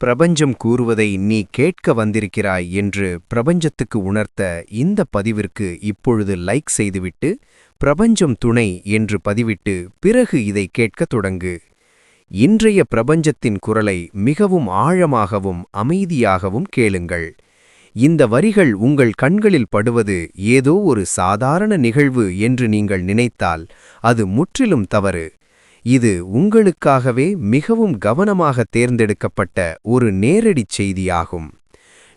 பிரபஞ்சம் கூறுவதை நீ கேட்க வந்திருக்கிறாய் என்று பிரபஞ்சத்துக்கு உணர்த்த இந்த பதிவிற்கு இப்பொழுது லைக் செய்துவிட்டு பிரபஞ்சம் துணை என்று பதிவிட்டு பிறகு இதை கேட்கத் தொடங்கு. இன்றைய பிரபஞ்சத்தின் குரலை மிகவும் ஆழமாகவும் அமைதியாகவும் கேளுங்கள். இந்த வரிகள் உங்கள் கண்களில் படுவது ஏதோ ஒரு சாதாரண நிகழ்வு என்று நீங்கள் நினைத்தால் அது முற்றிலும் தவறு. இது உங்களுக்காகவே மிகவும் கவனமாக தேர்ந்தெடுக்கப்பட்ட ஒரு நேரடிச் செய்தியாகும்.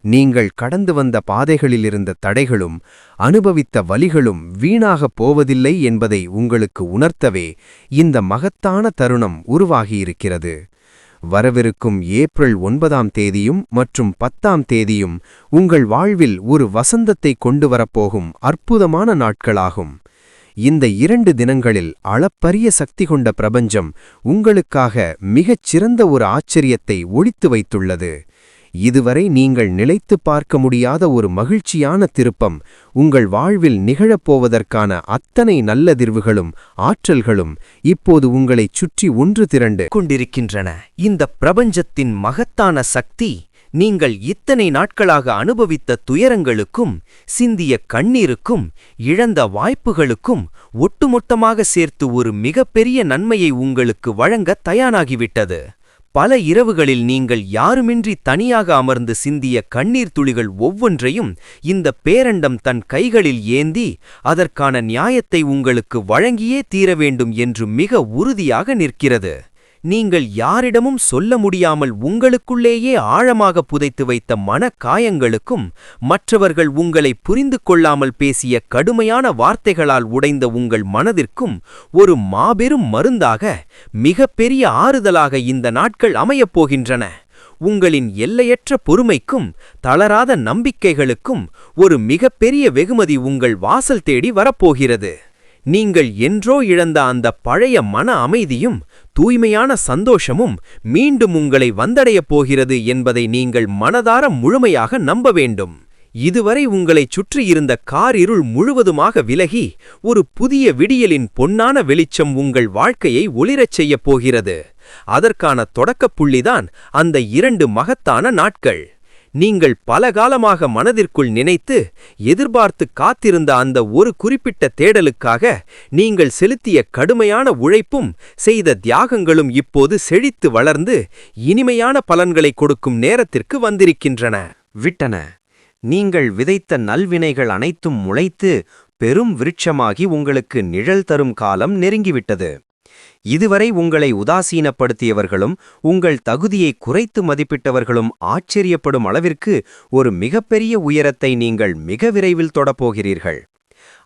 நீங்கள் கடந்து வந்த பாதைகளிலிருந்த தடைகளும் அனுபவித்த வலிகளும் வீணாகப் போவதில்லை என்பதை உங்களுக்கு உணர்த்தவே இந்த மகத்தான தருணம் உருவாகியிருக்கிறது. வரவிருக்கும் ஏப்ரல் 9ஆம் தேதியும் மற்றும் 10ஆம் தேதியும் உங்கள் வாழ்வில் ஒரு வசந்தத்தை கொண்டு வரப்போகும் அற்புதமான நாட்களாகும். இந்த 2 தினங்களில் அளப்பரிய சக்தி கொண்ட பிரபஞ்சம் உங்களுக்காக மிகச் சிறந்த ஒரு ஆச்சரியத்தை ஒளித்து வைத்துள்ளது. இதுவரை நீங்கள் நிலைத்து பார்க்க முடியாத ஒரு மகிழ்ச்சியான திருப்பம் உங்கள் வாழ்வில் நிகழப்போவதற்கான அத்தனை நல்லதிர்வுகளும் ஆற்றல்களும் இப்போது உங்களைச் சுற்றி ஒன்று திரண்டு கொண்டிருக்கின்றன. இந்த பிரபஞ்சத்தின் மகத்தான சக்தி நீங்கள் இத்தனை நாட்களாக அனுபவித்த துயரங்களுக்கும் சிந்திய கண்ணீருக்கும் இழந்த வாய்ப்புகளுக்கும் ஒட்டுமொத்தமாக சேர்த்து ஒரு மிகப்பெரிய நன்மையை உங்களுக்கு வழங்க தயாராகிவிட்டது. பல இரவுகளில் நீங்கள் யாருமின்றி தனியாக அமர்ந்து சிந்திய கண்ணீர் துளிகள் ஒவ்வொன்றையும் இந்த பேரண்டம் தன் கைகளில் ஏந்தி அதற்கான நியாயத்தை உங்களுக்கு வழங்கியே தீர வேண்டும் என்று மிக உறுதியாக நிற்கிறது. நீங்கள் யாரிடமும் சொல்ல முடியாமல் உங்களுக்குள்ளேயே ஆழமாக புதைத்து வைத்த மனக்காயங்களுக்கும் மற்றவர்கள் உங்களை புரிந்து கொள்ளாமல் பேசிய கடுமையான வார்த்தைகளால் உடைந்த உங்கள் மனதிற்கும் ஒரு மாபெரும் மருந்தாக மிகப்பெரிய ஆறுதலாக இந்த நாட்கள் அமையப் போகின்றன. உங்களின் எல்லையற்ற பொறுமைக்கும் தளராத நம்பிக்கைகளுக்கும் ஒரு மிகப்பெரிய வெகுமதி உங்கள் வாசல் தேடி வரப்போகிறது. நீங்கள் என்றோ இழந்த அந்த பழைய மன அமைதியும் தூய்மையான சந்தோஷமும் மீண்டும் உங்களை வந்தடையப் போகிறது என்பதை நீங்கள் மனதார முழுமையாக நம்ப வேண்டும். இதுவரை உங்களைச் சுற்றியிருந்த காரிருள் முழுவதுமாக விலகி ஒரு புதிய விடியலின் பொன்னான வெளிச்சம் உங்கள் வாழ்க்கையை ஒளிரச் செய்யப் போகிறது. அதற்கான தொடக்கப் புள்ளிதான் அந்த 2 மகத்தான நாட்கள். நீங்கள் பலகாலமாக மனதிற்குள் நினைத்து எதிர்பார்த்து காத்திருந்த அந்த ஒரு குறிப்பிட்ட தேடலுக்காக நீங்கள் செலுத்திய கடுமையான உழைப்பும் செய்த தியாகங்களும் இப்போது செழித்து வளர்ந்து இனிமையான பலன்களை கொடுக்கும் நேரத்திற்கு வந்திருக்கின்றன. விட்டன. நீங்கள் விதைத்த நல்வினைகள் அனைத்தும் முளைத்து பெரும் விருட்சமாகி உங்களுக்கு நிழல் தரும் காலம் நெருங்கிவிட்டது. இதுவரை உங்களை உதாசீனப்படுத்தியவர்களும் உங்கள் தகுதியை குறைத்து மதிப்பிட்டவர்களும் ஆச்சரியப்படும் அளவிற்கு ஒரு மிகப்பெரிய உயரத்தை நீங்கள் மிக விரைவில் தொடப்போகிறீர்கள்.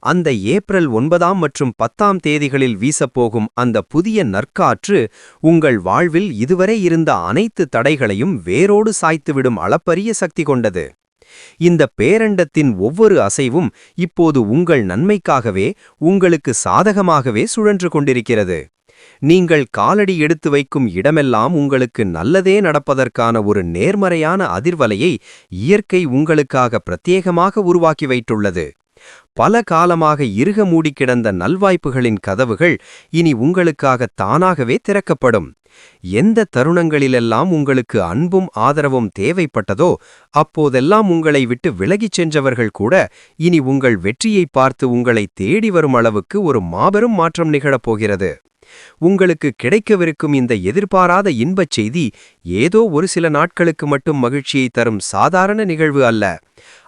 அந்த ஏப்ரல் 9ஆம் மற்றும் 10ஆம் தேதிகளில் வீசப்போகும் அந்த புதிய நற்காற்று உங்கள் வாழ்வில் இதுவரை இருந்த அனைத்து தடைகளையும் வேரோடு சாய்த்துவிடும் அளப்பரிய சக்தி கொண்டது. இந்த பேரண்டத்தின் ஒவ்வொரு அசைவும் இப்போது உங்கள் நன்மைக்காகவே உங்களுக்கு சாதகமாகவே சுழன்று கொண்டிருக்கிறது. நீங்கள் காலடி எடுத்து வைக்கும் இடமெல்லாம் உங்களுக்கு நல்லதே நடப்பதற்கான ஒரு நேர்மறையான அதிர்வலையை இயற்கை உங்களுக்காக பிரத்யேகமாக உருவாக்கி வைத்துள்ளது. பல காலமாக இறுக மூடி கிடந்த நல்வாய்ப்புகளின் கதவுகள் இனி உங்களுக்காக தானாகவே திறக்கப்படும். எந்த தருணங்களிலெல்லாம் உங்களுக்கு அன்பும் ஆதரவும் தேவைப்பட்டதோ அப்போதெல்லாம் உங்களை விட்டு விலகிச் சென்றவர்கள் கூட இனி உங்கள் வெற்றியை பார்த்து உங்களை தேடி வரும் அளவுக்கு ஒரு மாபெரும் மாற்றம் நிகழப்போகிறது. உங்களுக்கு கிடைக்கவிருக்கும் இந்த எதிர்பாராத இன்பச் செய்தி ஏதோ ஒரு சில நாட்களுக்கு மட்டும் மகிழ்ச்சியை தரும் சாதாரண நிகழ்வு அல்ல.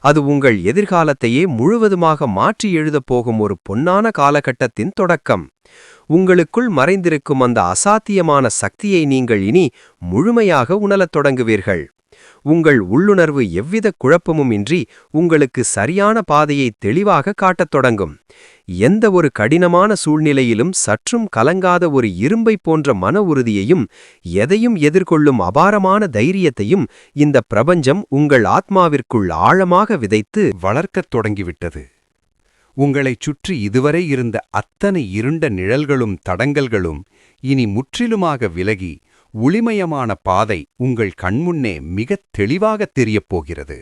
அது உங்கள் எதிர்காலத்தையே முழுவதுமாக மாற்றி எழுதப் போகும் ஒரு பொன்னான காலகட்டத்தின் தொடக்கம். உங்களுக்குள் மறைந்திருக்கும் அந்த அசாத்தியமான சக்தியை நீங்கள் இனி முழுமையாக உணரத் தொடங்குவீர்கள். உங்கள் உள்ளுணர்வு எவ்வித குழப்பமும் இன்றி உங்களுக்கு சரியான பாதையை தெளிவாக காட்டத் தொடங்கும். எந்த ஒரு கடினமான சூழ்நிலையிலும் சற்றும் கலங்காத ஒரு இரும்பை போன்ற மன உறுதியையும் எதையும் எதிர்கொள்ளும் அபாரமான தைரியத்தையும் இந்த பிரபஞ்சம் உங்கள் ஆத்மாவிற்குள் ஆழமாக விதைத்து வளர்க்கத் தொடங்கிவிட்டது. உங்களைச் சுற்றி இதுவரை இருந்த அத்தனை இருண்ட நிழல்களும் தடங்கல்களும் இனி முற்றிலுமாக விலகி ஒளிமயமான பாதை உங்கள் கண்முன்னே மிகத் தெளிவாகத் தெரியப் போகிறது.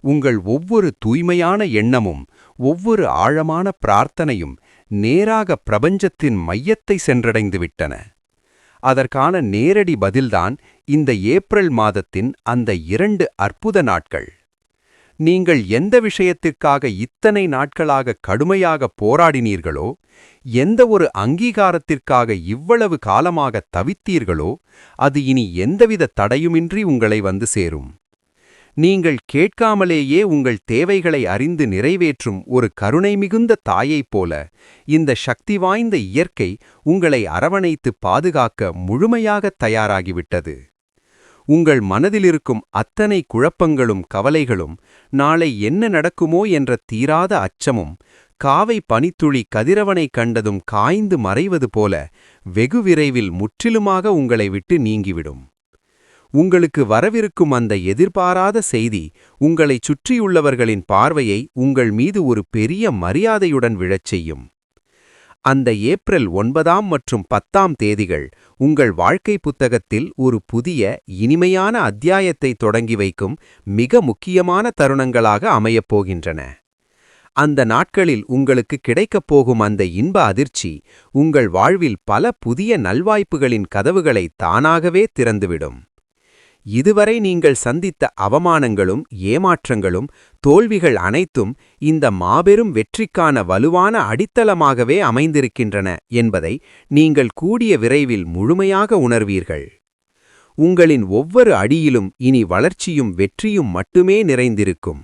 உங்கள் ஒவ்வொரு தூய்மையான எண்ணமும் ஒவ்வொரு ஆழமான பிரார்த்தனையும் நேராக பிரபஞ்சத்தின் மையத்தை சென்றடைந்துவிட்டன. அதற்கான நேரடி பதில்தான் இந்த ஏப்ரல் மாதத்தின் அந்த 2 அற்புத நாட்கள். நீங்கள் எந்த விஷயத்திற்காக இத்தனை நாட்களாக கடுமையாக போராடினீர்களோ, எந்த ஒரு அங்கீகாரத்திற்காக இவ்வளவு காலமாக தவித்தீர்களோ, அது இனி எந்தவித தடையுமின்றி உங்களை வந்து சேரும். நீங்கள் கேட்காமலேயே உங்கள் தேவைகளை அறிந்து நிறைவேற்றும் ஒரு கருணை மிகுந்த தாயைப் போல இந்த சக்தி வாய்ந்த இயற்கை உங்களை அரவணைத்து பாதுகாக்க முழுமையாகத் தயாராகிவிட்டது. உங்கள் மனதிலிருக்கும் அத்தனை குழப்பங்களும் கவலைகளும், நாளை என்ன நடக்குமோ என்ற தீராத அச்சமும், காவை பனித்துளி கதிரவனைக் கண்டதும் காய்ந்து மறைவது போல வெகு விரைவில் முற்றிலுமாக உங்களை விட்டு நீங்கிவிடும். உங்களுக்கு வரவிருக்கும் அந்த எதிர்பாராத செய்தி உங்களைச் சுற்றியுள்ளவர்களின் பார்வையை உங்கள் மீது ஒரு பெரிய மரியாதையுடன் விழச் செய்யும். அந்த ஏப்ரல் 9 மற்றும் 10 தேதிகள் உங்கள் வாழ்க்கை புத்தகத்தில் ஒரு புதிய இனிமையான அத்தியாயத்தை தொடங்கி வைக்கும் மிக முக்கியமான தருணங்களாக அமையப் போகின்றன. அந்த நாட்களில் உங்களுக்கு கிடைக்கப் போகும் அந்த இன்ப அதிர்ச்சி உங்கள் வாழ்வில் பல புதிய நல்வாய்ப்புகளின் கதவுகளை தானாகவே திறந்துவிடும். இதுவரை நீங்கள் சந்தித்த அவமானங்களும் ஏமாற்றங்களும் தோல்விகள் அனைத்தும் இந்த மாபெரும் வெற்றிக்கான வலுவான அடித்தளமாகவே அமைந்திருக்கின்றன என்பதை நீங்கள் கூடிய விரைவில் முழுமையாக உணர்வீர்கள். உங்களின் ஒவ்வொரு அடியிலும் இனி வளர்ச்சியும் வெற்றியும் மட்டுமே நிறைந்திருக்கும்.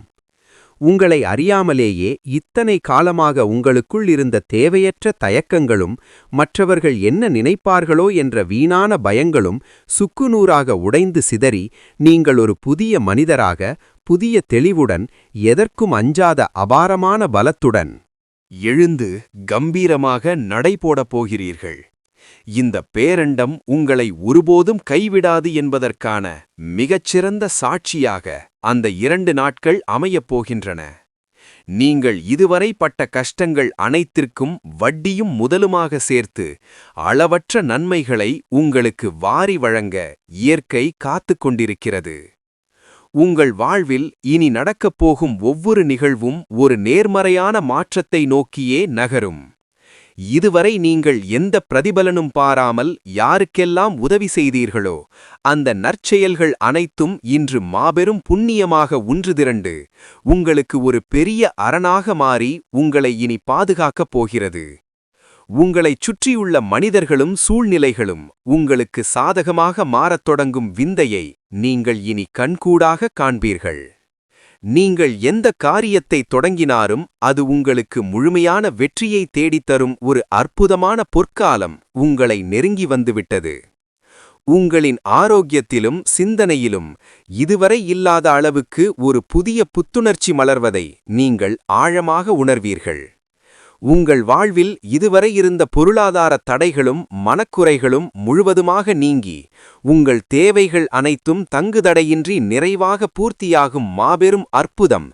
உங்களை அறியாமலேயே இத்தனை காலமாக உங்களுக்குள் இருந்த தேவையற்ற தயக்கங்களும், மற்றவர்கள் என்ன நினைப்பார்களோ என்ற வீணான பயங்களும் சுக்குநூறாக உடைந்து சிதறி, நீங்கள் ஒரு புதிய மனிதராக, புதிய தெளிவுடன், எதற்கும் அஞ்சாத அபாரமான பலத்துடன் எழுந்து கம்பீரமாக நடைபோடப் போகிறீர்கள். இந்த பேரண்டம் உங்களை ஒருபோதும் கைவிடாது என்பதற்கான மிகச்சிறந்த சாட்சியாக அந்த 2 நாட்கள் அமையப் போகின்றன. நீங்கள் இதுவரை பட்ட கஷ்டங்கள் அனைத்திற்கும் வட்டியும் முதலுமாக சேர்த்து அளவற்ற நன்மைகளை உங்களுக்கு வாரி வழங்க இயற்கை காத்துக் கொண்டிருக்கிறது. உங்கள் வாழ்வில் இனி நடக்கப் போகும் ஒவ்வொரு நிகழ்வும் ஒரு நேர்மறையான மாற்றத்தை நோக்கியே நகரும். இதுவரை நீங்கள் எந்த பிரதிபலனும் பாராமல் யாருக்கெல்லாம் உதவி செய்தீர்களோ, அந்த நற்செயல்கள் அனைத்தும் இன்று மாபெரும் புண்ணியமாக ஒன்று திரண்டு உங்களுக்கு ஒரு பெரிய அரணாக மாறி உங்களை இனி பாதுகாக்கப் போகிறது. உங்களைச் சுற்றியுள்ள மனிதர்களும் சூழ்நிலைகளும் உங்களுக்கு சாதகமாக மாறத் தொடங்கும் விந்தையை நீங்கள் இனி கண்கூடாக காண்பீர்கள். நீங்கள் எந்த காரியத்தை தொடங்கினாரும் அது உங்களுக்கு முழுமையான வெற்றியை தேடித்தரும் ஒரு அற்புதமான பொற்காலம் உங்களை நெருங்கி வந்துவிட்டது. உங்களின் ஆரோக்கியத்திலும் சிந்தனையிலும் இதுவரை இல்லாத அளவுக்கு ஒரு புதிய புத்துணர்ச்சி மலர்வதை நீங்கள் ஆழமாக உணர்வீர்கள். உங்கள் வாழ்வில் இதுவரை இருந்த பொருளாதார தடைகளும் மனக்குறைகளும் முழுவதுமாக நீங்கி உங்கள் தேவைகள் அனைத்தும் தங்குதடையின்றி நிறைவாக பூர்த்தியாகும் மாபெரும் அற்புதம்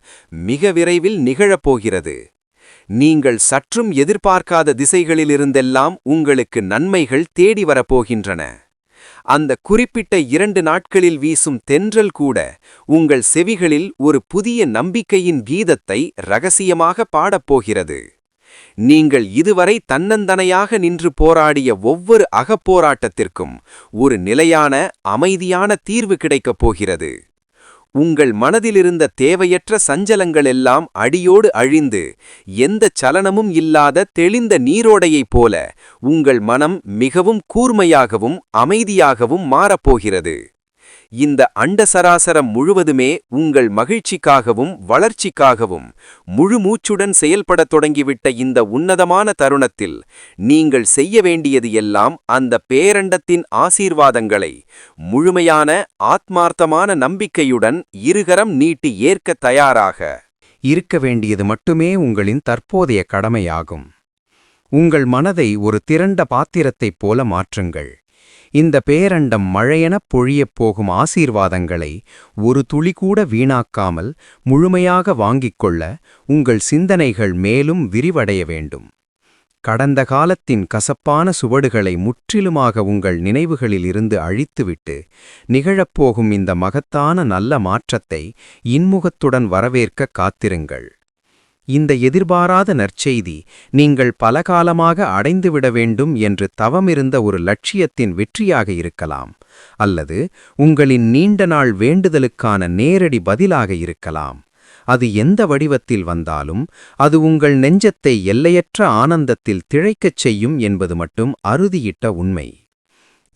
மிக விரைவில் நிகழப்போகிறது. நீங்கள் சற்றும் எதிர்பார்க்காத திசைகளிலிருந்தெல்லாம் உங்களுக்கு நன்மைகள் தேடி வரப்போகின்றன. அந்த குறிப்பிட்ட 2 நாட்களில் வீசும் தென்றல் கூட உங்கள் செவிகளில் ஒரு புதிய நம்பிக்கையின் கீதத்தை இரகசியமாக பாடப்போகிறது. நீங்கள் இதுவரை தன்னந்தனையாக நின்று போராடிய ஒவ்வொரு அகப்போராட்டத்திற்கும் ஒரு நிலையான, அமைதியான தீர்வு கிடைக்கப் போகிறது. உங்கள் மனதிலிருந்த தேவையற்ற சஞ்சலங்களெல்லாம் அடியோடு அழிந்து, எந்தச் சலனமும் இல்லாத தெளிந்த நீரோடையைப் போல உங்கள் மனம் மிகவும் கூர்மையாகவும் அமைதியாகவும் மாறப்போகிறது. இந்த அண்டசராசரம் முழுவதுமே உங்கள் மகிழ்ச்சிக்காகவும் வளர்ச்சிக்காகவும் முழு மூச்சுடன் செயல்படத் தொடங்கிவிட்ட இந்த உன்னதமான தருணத்தில் நீங்கள் செய்ய வேண்டியது எல்லாம் அந்த பேரண்டத்தின் ஆசீர்வாதங்களை முழுமையான ஆத்மார்த்தமான நம்பிக்கையுடன் இருகரம் நீட்டி ஏற்க தயாராக இருக்க வேண்டியது மட்டுமே உங்களின் தற்போதைய கடமையாகும். உங்கள் மனதை ஒரு திரண்ட பாத்திரத்தைப் போல மாற்றுங்கள். இந்த பேரண்டம் மழையெனப் பொழியப் போகும் ஆசீர்வாதங்களை ஒரு துளி கூட வீணாக்காமல் முழுமையாக வாங்கிக் கொள்ள உங்கள் சிந்தனைகள் மேலும் விரிவடைய வேண்டும். கடந்த காலத்தின் கசப்பான சுவடுகளை முற்றிலுமாக உங்கள் நினைவுகளில் இருந்து அழித்துவிட்டு நிகழப்போகும் இந்த மகத்தான நல்ல மாற்றத்தை இன்முகத்துடன் வரவேற்க காத்திருங்கள். இந்த எதிர்பாராத நற்செய்தி நீங்கள் பலகாலமாக அடைந்துவிட வேண்டும் என்று தவமிருந்த ஒரு லட்சியத்தின் வெற்றியாக இருக்கலாம், அல்லது உங்களின் நீண்ட நாள் வேண்டுதலுக்கான நேரடி பதிலாக இருக்கலாம். அது எந்த வடிவத்தில் வந்தாலும் அது உங்கள் நெஞ்சத்தை எல்லையற்ற ஆனந்தத்தில் திளைக்கச் செய்யும் என்பது மட்டும் அறுதியிட்ட உண்மை.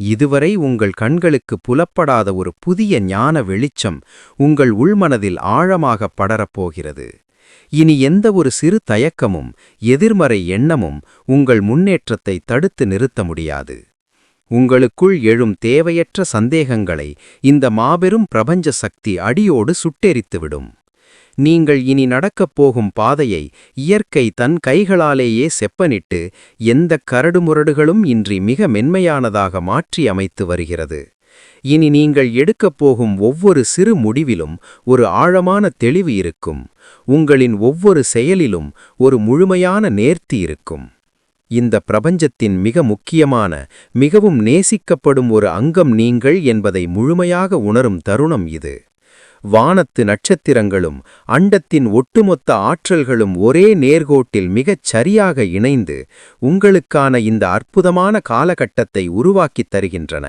இதுவரை உங்கள் கண்களுக்கு புலப்படாத ஒரு புதிய ஞான வெளிச்சம் உங்கள் உள்மனதில் ஆழமாக படரப்போகிறது. இனி எந்த ஒரு சிறு தயக்கமும் எதிர்மறை எண்ணமும் உங்கள் முன்னேற்றத்தை தடுத்து நிறுத்த முடியாது. உங்களுக்குள் எழும் தேவையற்ற சந்தேகங்களை இந்த மாபெரும் பிரபஞ்ச சக்தி அடியோடு சுட்டெரித்துவிடும். நீங்கள் இனி நடக்கப் போகும் பாதையை இயற்கை தன் கைகளாலேயே செப்பனிட்டு எந்த கரடுமுரடுகளும் இன்றி மிக மென்மையானதாக மாற்றி அமைத்து வருகிறது. இனி நீங்கள் எடுக்கப் போகும் ஒவ்வொரு சிறு முடிவிலும் ஒரு ஆழமான தெளிவு இருக்கும். உங்களின் ஒவ்வொரு செயலிலும் ஒரு முழுமையான நேர்த்தி இருக்கும். இந்த பிரபஞ்சத்தின் மிக முக்கியமான, மிகவும் நேசிக்கப்படும் ஒரு அங்கம் நீங்கள் என்பதை முழுமையாக உணரும் தருணம் இது. வானத்து நட்சத்திரங்களும் அண்டத்தின் ஒட்டுமொத்த ஆற்றல்களும் ஒரே நேர்கோட்டில் மிகச் சரியாக இணைந்து உங்களுக்கான இந்த அற்புதமான காலகட்டத்தை உருவாக்கித் தருகின்றன.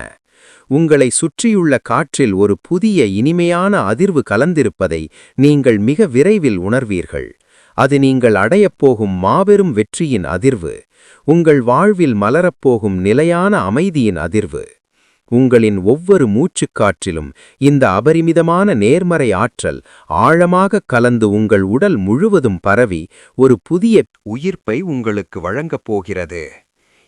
உங்களை சுற்றியுள்ள காற்றில் ஒரு புதிய இனிமையான அதிர்வு கலந்திருப்பதை நீங்கள் மிக விரைவில் உணர்வீர்கள். அது நீங்கள் அடையப்போகும் மாபெரும் வெற்றியின் அதிர்வு, உங்கள் வாழ்வில் மலரப்போகும் நிலையான அமைதியின் அதிர்வு. உங்களின் ஒவ்வொரு மூச்சுக்காற்றிலும் இந்த அபரிமிதமான நேர்மறை ஆற்றல் ஆழமாக கலந்து உங்கள் உடல் முழுவதும் பரவி ஒரு புதிய உயிர்ப்பை உங்களுக்கு வழங்கப் போகிறது.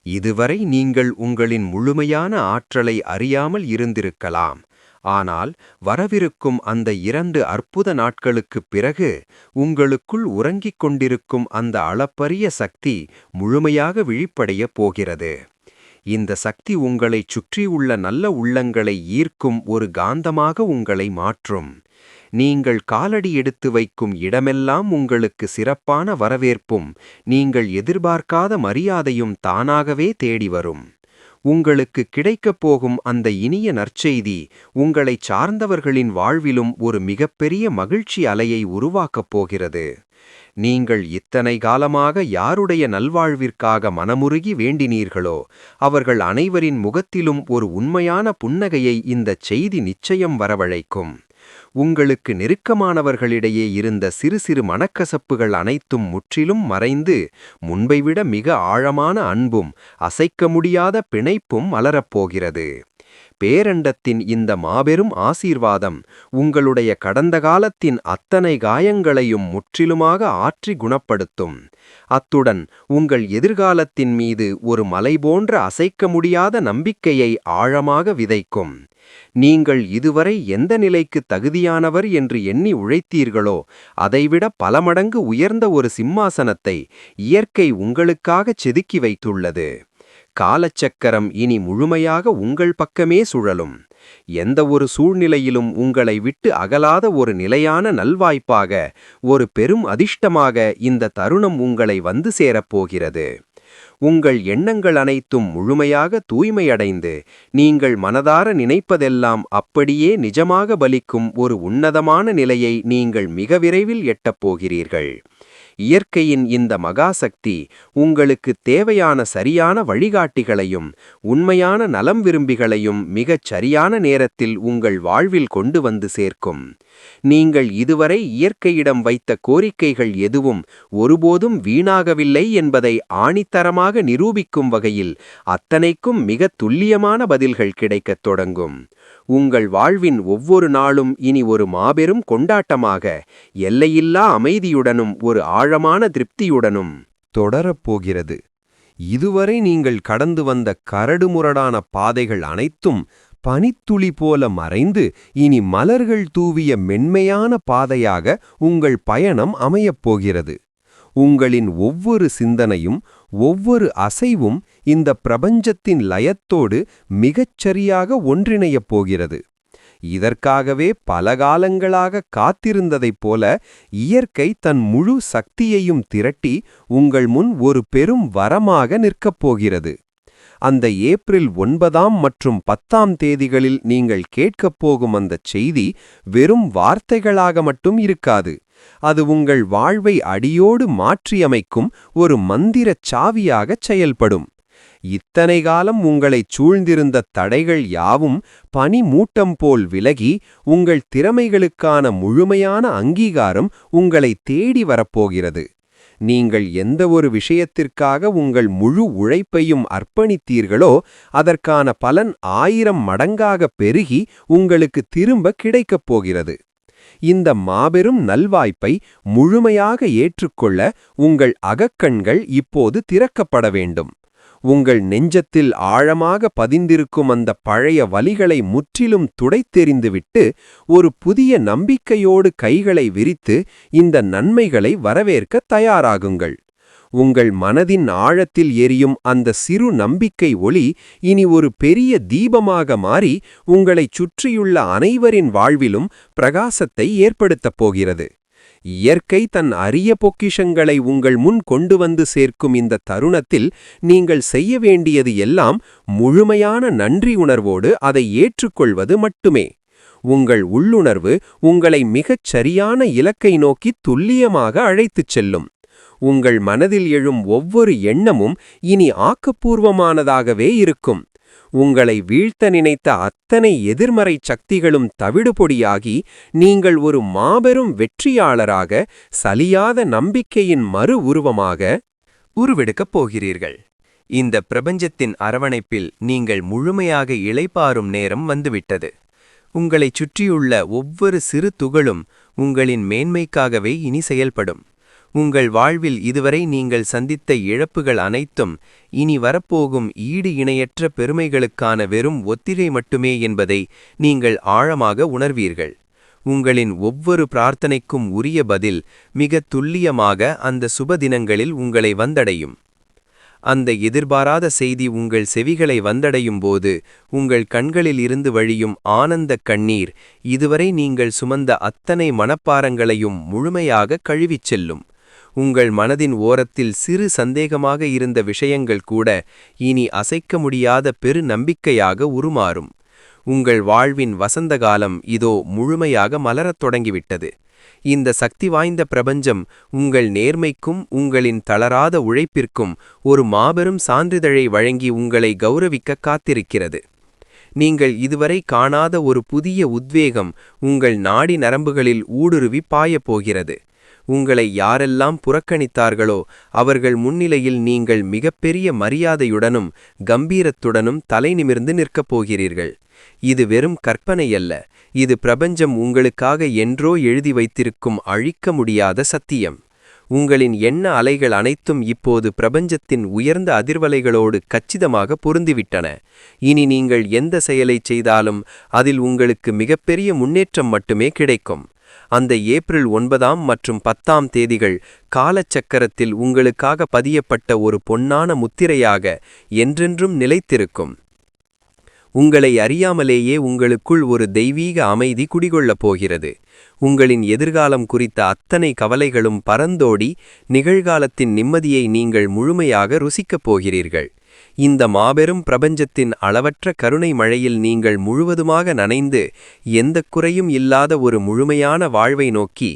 இதுவரை நீங்கள் உங்களின் முழுமையான ஆற்றலை அறியாமல் இருந்திருக்கலாம். ஆனால் வரவிருக்கும் அந்த 2 அற்புத நாட்களுக்குப் பிறகு உங்களுக்குள் உறங்கிக் கொண்டிருக்கும் அந்த அளப்பரிய சக்தி முழுமையாக விழிப்படையப் போகிறது. இந்த சக்தி உங்களைச் சுற்றியுள்ள நல்ல உள்ளங்களை ஈர்க்கும் ஒரு காந்தமாக உங்களை மாற்றும். நீங்கள் காலடி எடுத்து வைக்கும் இடமெல்லாம் உங்களுக்கு சிறப்பான வரவேற்பும் நீங்கள் எதிர்பார்க்காத மரியாதையும் தானாகவே தேடி வரும். உங்களுக்கு கிடைக்கப் போகும் அந்த இனிய நற்செய்தி உங்களைச் சார்ந்தவர்களின் வாழ்விலும் ஒரு மிகப்பெரிய மகிழ்ச்சி அலையை உருவாக்கப் போகிறது. நீங்கள் இத்தனை காலமாக யாருடைய நல்வாழ்விற்காக மனமுருகி வேண்டினீர்களோ அவர்கள் அனைவரின் முகத்திலும் ஒரு உண்மையான புன்னகையை இந்தச் செய்தி நிச்சயம் வரவழைக்கும். உங்களுக்கு நெருக்கமானவர்களிடையே இருந்த சிறு சிறு மனக்கசப்புகள் அனைத்தும் முற்றிலும் மறைந்து முன்பைவிட மிக ஆழமான அன்பும் அசைக்க முடியாத பிணைப்பும் மலரப்போகிறது. பேரண்டத்தின் இந்த மாபெரும் ஆசீர்வாதம் உங்களுடைய கடந்த காலத்தின் அத்தனை காயங்களையும் முற்றிலுமாக ஆற்றி குணப்படுத்தும். அத்துடன் உங்கள் எதிர்காலத்தின் மீது ஒரு மலை போன்ற அசைக்க முடியாத நம்பிக்கையை ஆழமாக விதைக்கும். நீங்கள் இதுவரை எந்த நிலைக்கு தகுதியானவர் என்று எண்ணி உழைத்தீர்களோ அதைவிட பல மடங்கு உயர்ந்த ஒரு சிம்மாசனத்தை இயற்கை உங்களுக்காகச் செதுக்கி வைத்துள்ளது. காலச்சக்கரம் இனி முழுமையாக உங்கள் பக்கமே சுழலும். எந்த ஒரு சூழ்நிலையிலும் உங்களை விட்டு அகலாத ஒரு நிலையான நல்வாய்ப்பாக, ஒரு பெரும் அதிர்ஷ்டமாக இந்த தருணம் உங்களை வந்து சேரப்போகிறது. உங்கள் எண்ணங்கள் அனைத்தும் முழுமையாக தூய்மையடைந்து நீங்கள் மனதார நினைப்பதெல்லாம் அப்படியே நிஜமாக பலிக்கும் ஒரு உன்னதமான நிலையை நீங்கள் மிக விரைவில் எட்டப்போகிறீர்கள். இயற்கையின் இந்த மகாசக்தி உங்களுக்கு தேவையான சரியான வழிகாட்டிகளையும் உண்மையான நலம் விரும்பிகளையும் மிகச் சரியான நேரத்தில் உங்கள் வாழ்வில் கொண்டு வந்து சேர்க்கும். நீங்கள் இதுவரை இயற்கையிடம் வைத்த கோரிக்கைகள் எதுவும் ஒருபோதும் வீணாகவில்லை என்பதை ஆணித்தரமாக நிரூபிக்கும் வகையில் அத்தனைக்கும் மிக துல்லியமான பதில்கள் கிடைக்கத் தொடங்கும். உங்கள் வாழ்வின் ஒவ்வொரு நாளும் இனி ஒரு மாபெரும் கொண்டாட்டமாக, எல்லையில்லா அமைதியுடனும் ஒரு ஆழமான திருப்தியுடனும் தொடரப்போகிறது. இதுவரை நீங்கள் கடந்து வந்த கரடுமுரடான பாதைகள் அனைத்தும் பனித்துளி போல மறைந்து இனி மலர்கள் தூவிய மென்மையான பாதையாக உங்கள் பயணம் அமையப்போகிறது. உங்களின் ஒவ்வொரு சிந்தனையும் ஒவ்வொரு அசைவும் இந்த பிரபஞ்சத்தின் லயத்தோடு மிகச்சரியாக ஒன்றிணையப் போகிறது. இதற்காகவே பல காலங்களாக காத்திருந்ததைப் போல இயற்கை தன் முழு சக்தியையும் திரட்டி உங்கள் முன் ஒரு பெரும் வரமாக நிற்கப் போகிறது. அந்த ஏப்ரல் 9 மற்றும் 10 தேதிகளில் நீங்கள் கேட்கப் போகும் அந்தச் செய்தி வெறும் வார்த்தைகளாக மட்டும் இருக்காது. அது உங்கள் வாழ்வை அடியோடு மாற்றியமைக்கும் ஒரு மந்திரச் சாவியாகச் செயல்படும். இத்தனை காலம் உங்களைச் சூழ்ந்திருந்த தடைகள் யாவும் பனி மூட்டம் போல் விலகி உங்கள் திறமைகளுக்கான முழுமையான அங்கீகாரம் உங்களை தேடி வரப்போகிறது. நீங்கள் எந்த ஒரு விஷயத்திற்காக உங்கள் முழு உழைப்பையும் அர்ப்பணித்தீர்களோ அதற்கான பலன் 1000 மடங்காக பெருகி உங்களுக்கு திரும்ப கிடைக்கப் போகிறது. இந்த மாபெரும் நல்வாய்ப்பை முழுமையாக ஏற்றுக்கொள்ள உங்கள் அகக்கண்கள் இப்போது திறக்கப்பட வேண்டும். உங்கள் நெஞ்சத்தில் ஆழமாக பதிந்திருக்கும் அந்த பழைய வலிகளை முற்றிலும் துடைத்தெறிந்துவிட்டு ஒரு புதிய நம்பிக்கையோடு கைகளை விரித்து இந்த நன்மைகளை வரவேற்க தயாராகுங்கள். உங்கள் மனதின் ஆழத்தில் எரியும் அந்த சிறு நம்பிக்கை ஒளி இனி ஒரு பெரிய தீபமாக மாறி உங்களைச் சுற்றியுள்ள அனைவரின் வாழ்விலும் பிரகாசத்தை ஏற்படுத்தப் போகிறது. இயற்கை தன் அரிய பொக்கிஷங்களை உங்கள் முன் கொண்டு வந்து சேர்க்கும் இந்த தருணத்தில் நீங்கள் செய்ய வேண்டியது எல்லாம் முழுமையான நன்றியுணர்வோடு அதை ஏற்றுக்கொள்வது மட்டுமே. உங்கள் உள்ளுணர்வு உங்களை மிகச் சரியான இலக்கை நோக்கி துல்லியமாக அழைத்துச் செல்லும். உங்கள் மனதில் எழும் ஒவ்வொரு எண்ணமும் இனி ஆக்கப்பூர்வமானதாகவே இருக்கும். உங்களை வீழ்த்த நினைத்த அத்தனை எதிர்மறை சக்திகளும் தவிடுபொடியாகி நீங்கள் ஒரு மாபெரும் வெற்றியாளராக, சலியாத நம்பிக்கையின் மறு உருவமாக உருவெடுக்கப் போகிறீர்கள். இந்த பிரபஞ்சத்தின் அரவணைப்பில் நீங்கள் முழுமையாக இளைப்பாறும் நேரம் வந்துவிட்டது. உங்களைச் சுற்றியுள்ள ஒவ்வொரு சிறு துகளும் உங்களின் மேன்மைக்காகவே இனி செயல்படும். உங்கள் வாழ்வில் இதுவரை நீங்கள் சந்தித்த இழப்புகள் அனைத்தும் இனி வரப்போகும் ஈடு இணையற்ற பெருமைகளுக்கான வெறும் ஒத்திகை மட்டுமே என்பதை நீங்கள் ஆழமாக உணர்வீர்கள். உங்களின் ஒவ்வொரு பிரார்த்தனைக்கும் உரிய பதில் மிக துல்லியமாக அந்த சுப தினங்களில் உங்களை வந்தடையும். அந்த எதிர்பாராத செய்தி உங்கள் செவிகளை வந்தடையும் போது உங்கள் கண்களில் இருந்து வழியும் ஆனந்தக் கண்ணீர் இதுவரை நீங்கள் சுமந்த அத்தனை மனப்பாரங்களையும் முழுமையாக கழுவிச் செல்லும். உங்கள் மனதின் ஓரத்தில் சிறு சந்தேகமாக இருந்த விஷயங்கள் கூட இனி அசைக்க முடியாத பெரு நம்பிக்கையாக உருமாறும். உங்கள் வாழ்வின் வசந்தகாலம் இதோ முழுமையாக மலரத் தொடங்கிவிட்டது. இந்த சக்தி வாய்ந்த பிரபஞ்சம் உங்கள் நேர்மைக்கும் உங்களின் தளராத உழைப்பிற்கும் ஒரு மாபெரும் சான்றிதழை வழங்கி உங்களை கௌரவிக்க காத்திருக்கிறது. நீங்கள் இதுவரை காணாத ஒரு புதிய உத்வேகம் உங்கள் நாடி நரம்புகளில் ஊடுருவி பாயப் போகிறது. உங்களை யாரெல்லாம் புறக்கணித்தார்களோ அவர்கள் முன்னிலையில் நீங்கள் மிகப்பெரிய மரியாதையுடனும் கம்பீரத்துடனும் தலை நிமிர்ந்து நிற்கப் போகிறீர்கள். இது வெறும் கற்பனையல்ல, இது பிரபஞ்சம் உங்களுக்காக என்றோ எழுதி வைத்திருக்கும் அழிக்க முடியாத சத்தியம். உங்களின் எண்ண அலைகள் அனைத்தும் இப்போது பிரபஞ்சத்தின் உயர்ந்த அதிர்வலைகளோடு கச்சிதமாக பொருந்திவிட்டன. இனி நீங்கள் எந்த செயலைச் செய்தாலும் அதில் உங்களுக்கு மிகப்பெரிய முன்னேற்றம் மட்டுமே கிடைக்கும். அந்த ஏப்ரல் 9 மற்றும் 10 தேதிகள் காலச்சக்கரத்தில் உங்களுக்காக பதியப்பட்ட ஒரு பொன்னான முத்திரையாக என்றென்றும் நிலைத்திருக்கும். உங்களை அறியாமலேயே உங்களுக்குள் ஒரு தெய்வீக அமைதி குடிகொள்ளப் போகிறது. உங்களின் எதிர்காலம் குறித்த அத்தனை கவலைகளும் பறந்தோடி நிகழ்காலத்தின் நிம்மதியை நீங்கள் முழுமையாக ருசிக்கப் போகிறீர்கள். இந்த மாபெரும் பிரபஞ்சத்தின் அளவற்ற கருணை மழையில் நீங்கள் முழுவதுமாக நனைந்து எந்தக் குறையும் இல்லாத ஒரு முழுமையான வாழ்வை நோக்கி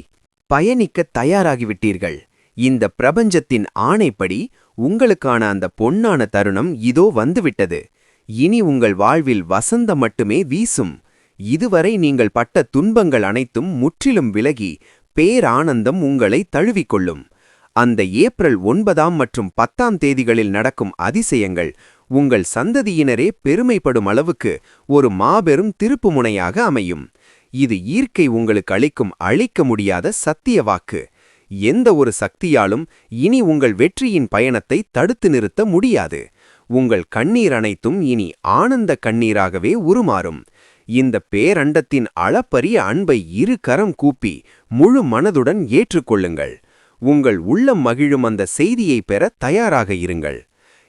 பயணிக்கத் தயாராகிவிட்டீர்கள். இந்த பிரபஞ்சத்தின் ஆணைப்படி உங்களுக்கான அந்த பொன்னான தருணம் இதோ வந்துவிட்டது. இனி உங்கள் வாழ்வில் வசந்தம் மட்டுமே வீசும். இதுவரை நீங்கள் பட்ட துன்பங்கள் அனைத்தும் முற்றிலும் விலகி பேரானந்தம் உங்களை தழுவிக்கொள்ளும். அந்த ஏப்ரல் 9 மற்றும் 10 தேதிகளில் நடக்கும் அதிசயங்கள் உங்கள் சந்ததியினரே பெருமைப்படும் அளவுக்கு ஒரு மாபெரும் திருப்புமுனையாக அமையும். இது இயற்கை உங்களுக்கு அளிக்கும் அழிக்க முடியாத சத்திய வாக்கு. எந்த ஒரு சக்தியாலும் இனி உங்கள் வெற்றியின் பயணத்தை தடுத்து நிறுத்த முடியாது. உங்கள் கண்ணீர் அனைத்தும் இனி ஆனந்த கண்ணீராகவே உருமாறும். இந்த பேரண்டத்தின் அளப்பரிய அன்பை இரு கரம் கூப்பி முழு மனதுடன் ஏற்றுக்கொள்ளுங்கள். உங்கள் உள்ளம் மகிழும் அந்த செய்தியை பெற தயாராக இருங்கள்.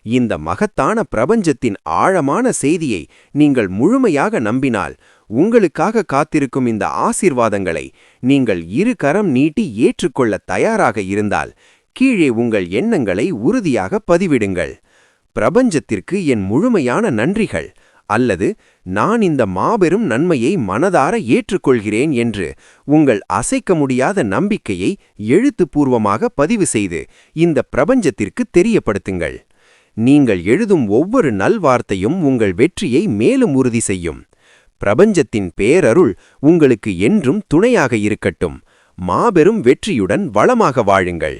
இந்த மகத்தான பிரபஞ்சத்தின் ஆழமான செய்தியை நீங்கள் முழுமையாக நம்பினால் உங்களுக்காக காத்திருக்கும் இந்த ஆசீர்வாதங்களை நீங்கள் இரு கரம் நீட்டி ஏற்றுக்கொள்ள தயாராக இருந்தால் கீழே உங்கள் எண்ணங்களை உறுதியாக பதிவிடுங்கள். பிரபஞ்சத்திற்கு என் முழுமையான நன்றிகள். அல்லது நான் இந்த மாபெரும் நன்மையை மனதார ஏற்றுக்கொள்கிறேன் என்று உங்கள் அசைக்க முடியாத நம்பிக்கையை எழுத்துப்பூர்வமாக பதிவு செய்து இந்த பிரபஞ்சத்திற்கு தெரியப்படுத்துங்கள். நீங்கள் எழுதும் ஒவ்வொரு நல்வார்த்தையும் உங்கள் வெற்றியை மேலும் உறுதி செய்யும். பிரபஞ்சத்தின் பேரருள் உங்களுக்கு என்றும் துணையாக இருக்கட்டும். மாபெரும் வெற்றியுடன் வளமாக வாழுங்கள்.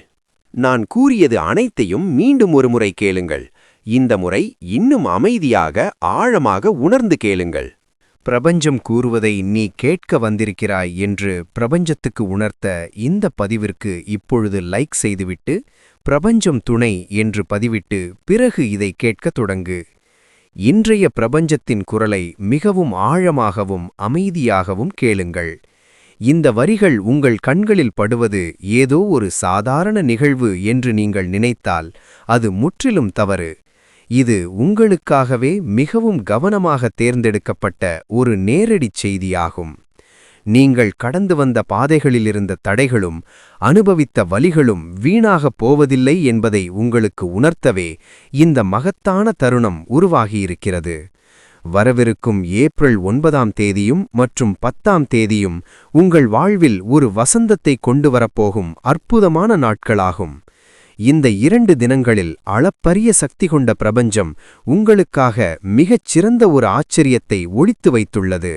நான் கூறியது அனைத்தையும் மீண்டும் ஒருமுறை கேளுங்கள். இந்த முறை இன்னும் அமைதியாக ஆழமாக உணர்ந்து கேளுங்கள். பிரபஞ்சம் கூறுவதை நீ கேட்க வந்திருக்கிறாய் என்று பிரபஞ்சத்துக்கு உணர்த்த இந்த பதிவிற்கு இப்பொழுது லைக் செய்துவிட்டு பிரபஞ்சம் துணை என்று பதிவிட்டு பிறகு இதை கேட்கத் தொடங்கு. இன்றைய பிரபஞ்சத்தின் குரலை மிகவும் ஆழமாகவும் அமைதியாகவும் கேளுங்கள். இந்த வரிகள் உங்கள் கண்களில் படுவது ஏதோ ஒரு சாதாரண நிகழ்வு என்று நீங்கள் நினைத்தால் அது முற்றிலும் தவறு. இது உங்களுக்காகவே மிகவும் கவனமாக தேர்ந்தெடுக்கப்பட்ட ஒரு நேரடிச் செய்தியாகும். நீங்கள் கடந்து வந்த பாதைகளிலிருந்த தடைகளும் அனுபவித்த வலிகளும் வீணாகப் போவதில்லை என்பதை உங்களுக்கு உணர்த்தவே இந்த மகத்தான தருணம் உருவாகியிருக்கிறது. வரவிருக்கும் ஏப்ரல் 9ஆம் தேதியும் மற்றும் 10ஆம் தேதியும் உங்கள் வாழ்வில் ஒரு வசந்தத்தை கொண்டு வரப்போகும் அற்புதமான நாட்களாகும். இந்த 2 தினங்களில் அளப்பரிய சக்தி கொண்ட பிரபஞ்சம் உங்களுக்காக மிகச் சிறந்த ஒரு ஆச்சரியத்தை ஒளித்து வைத்துள்ளது.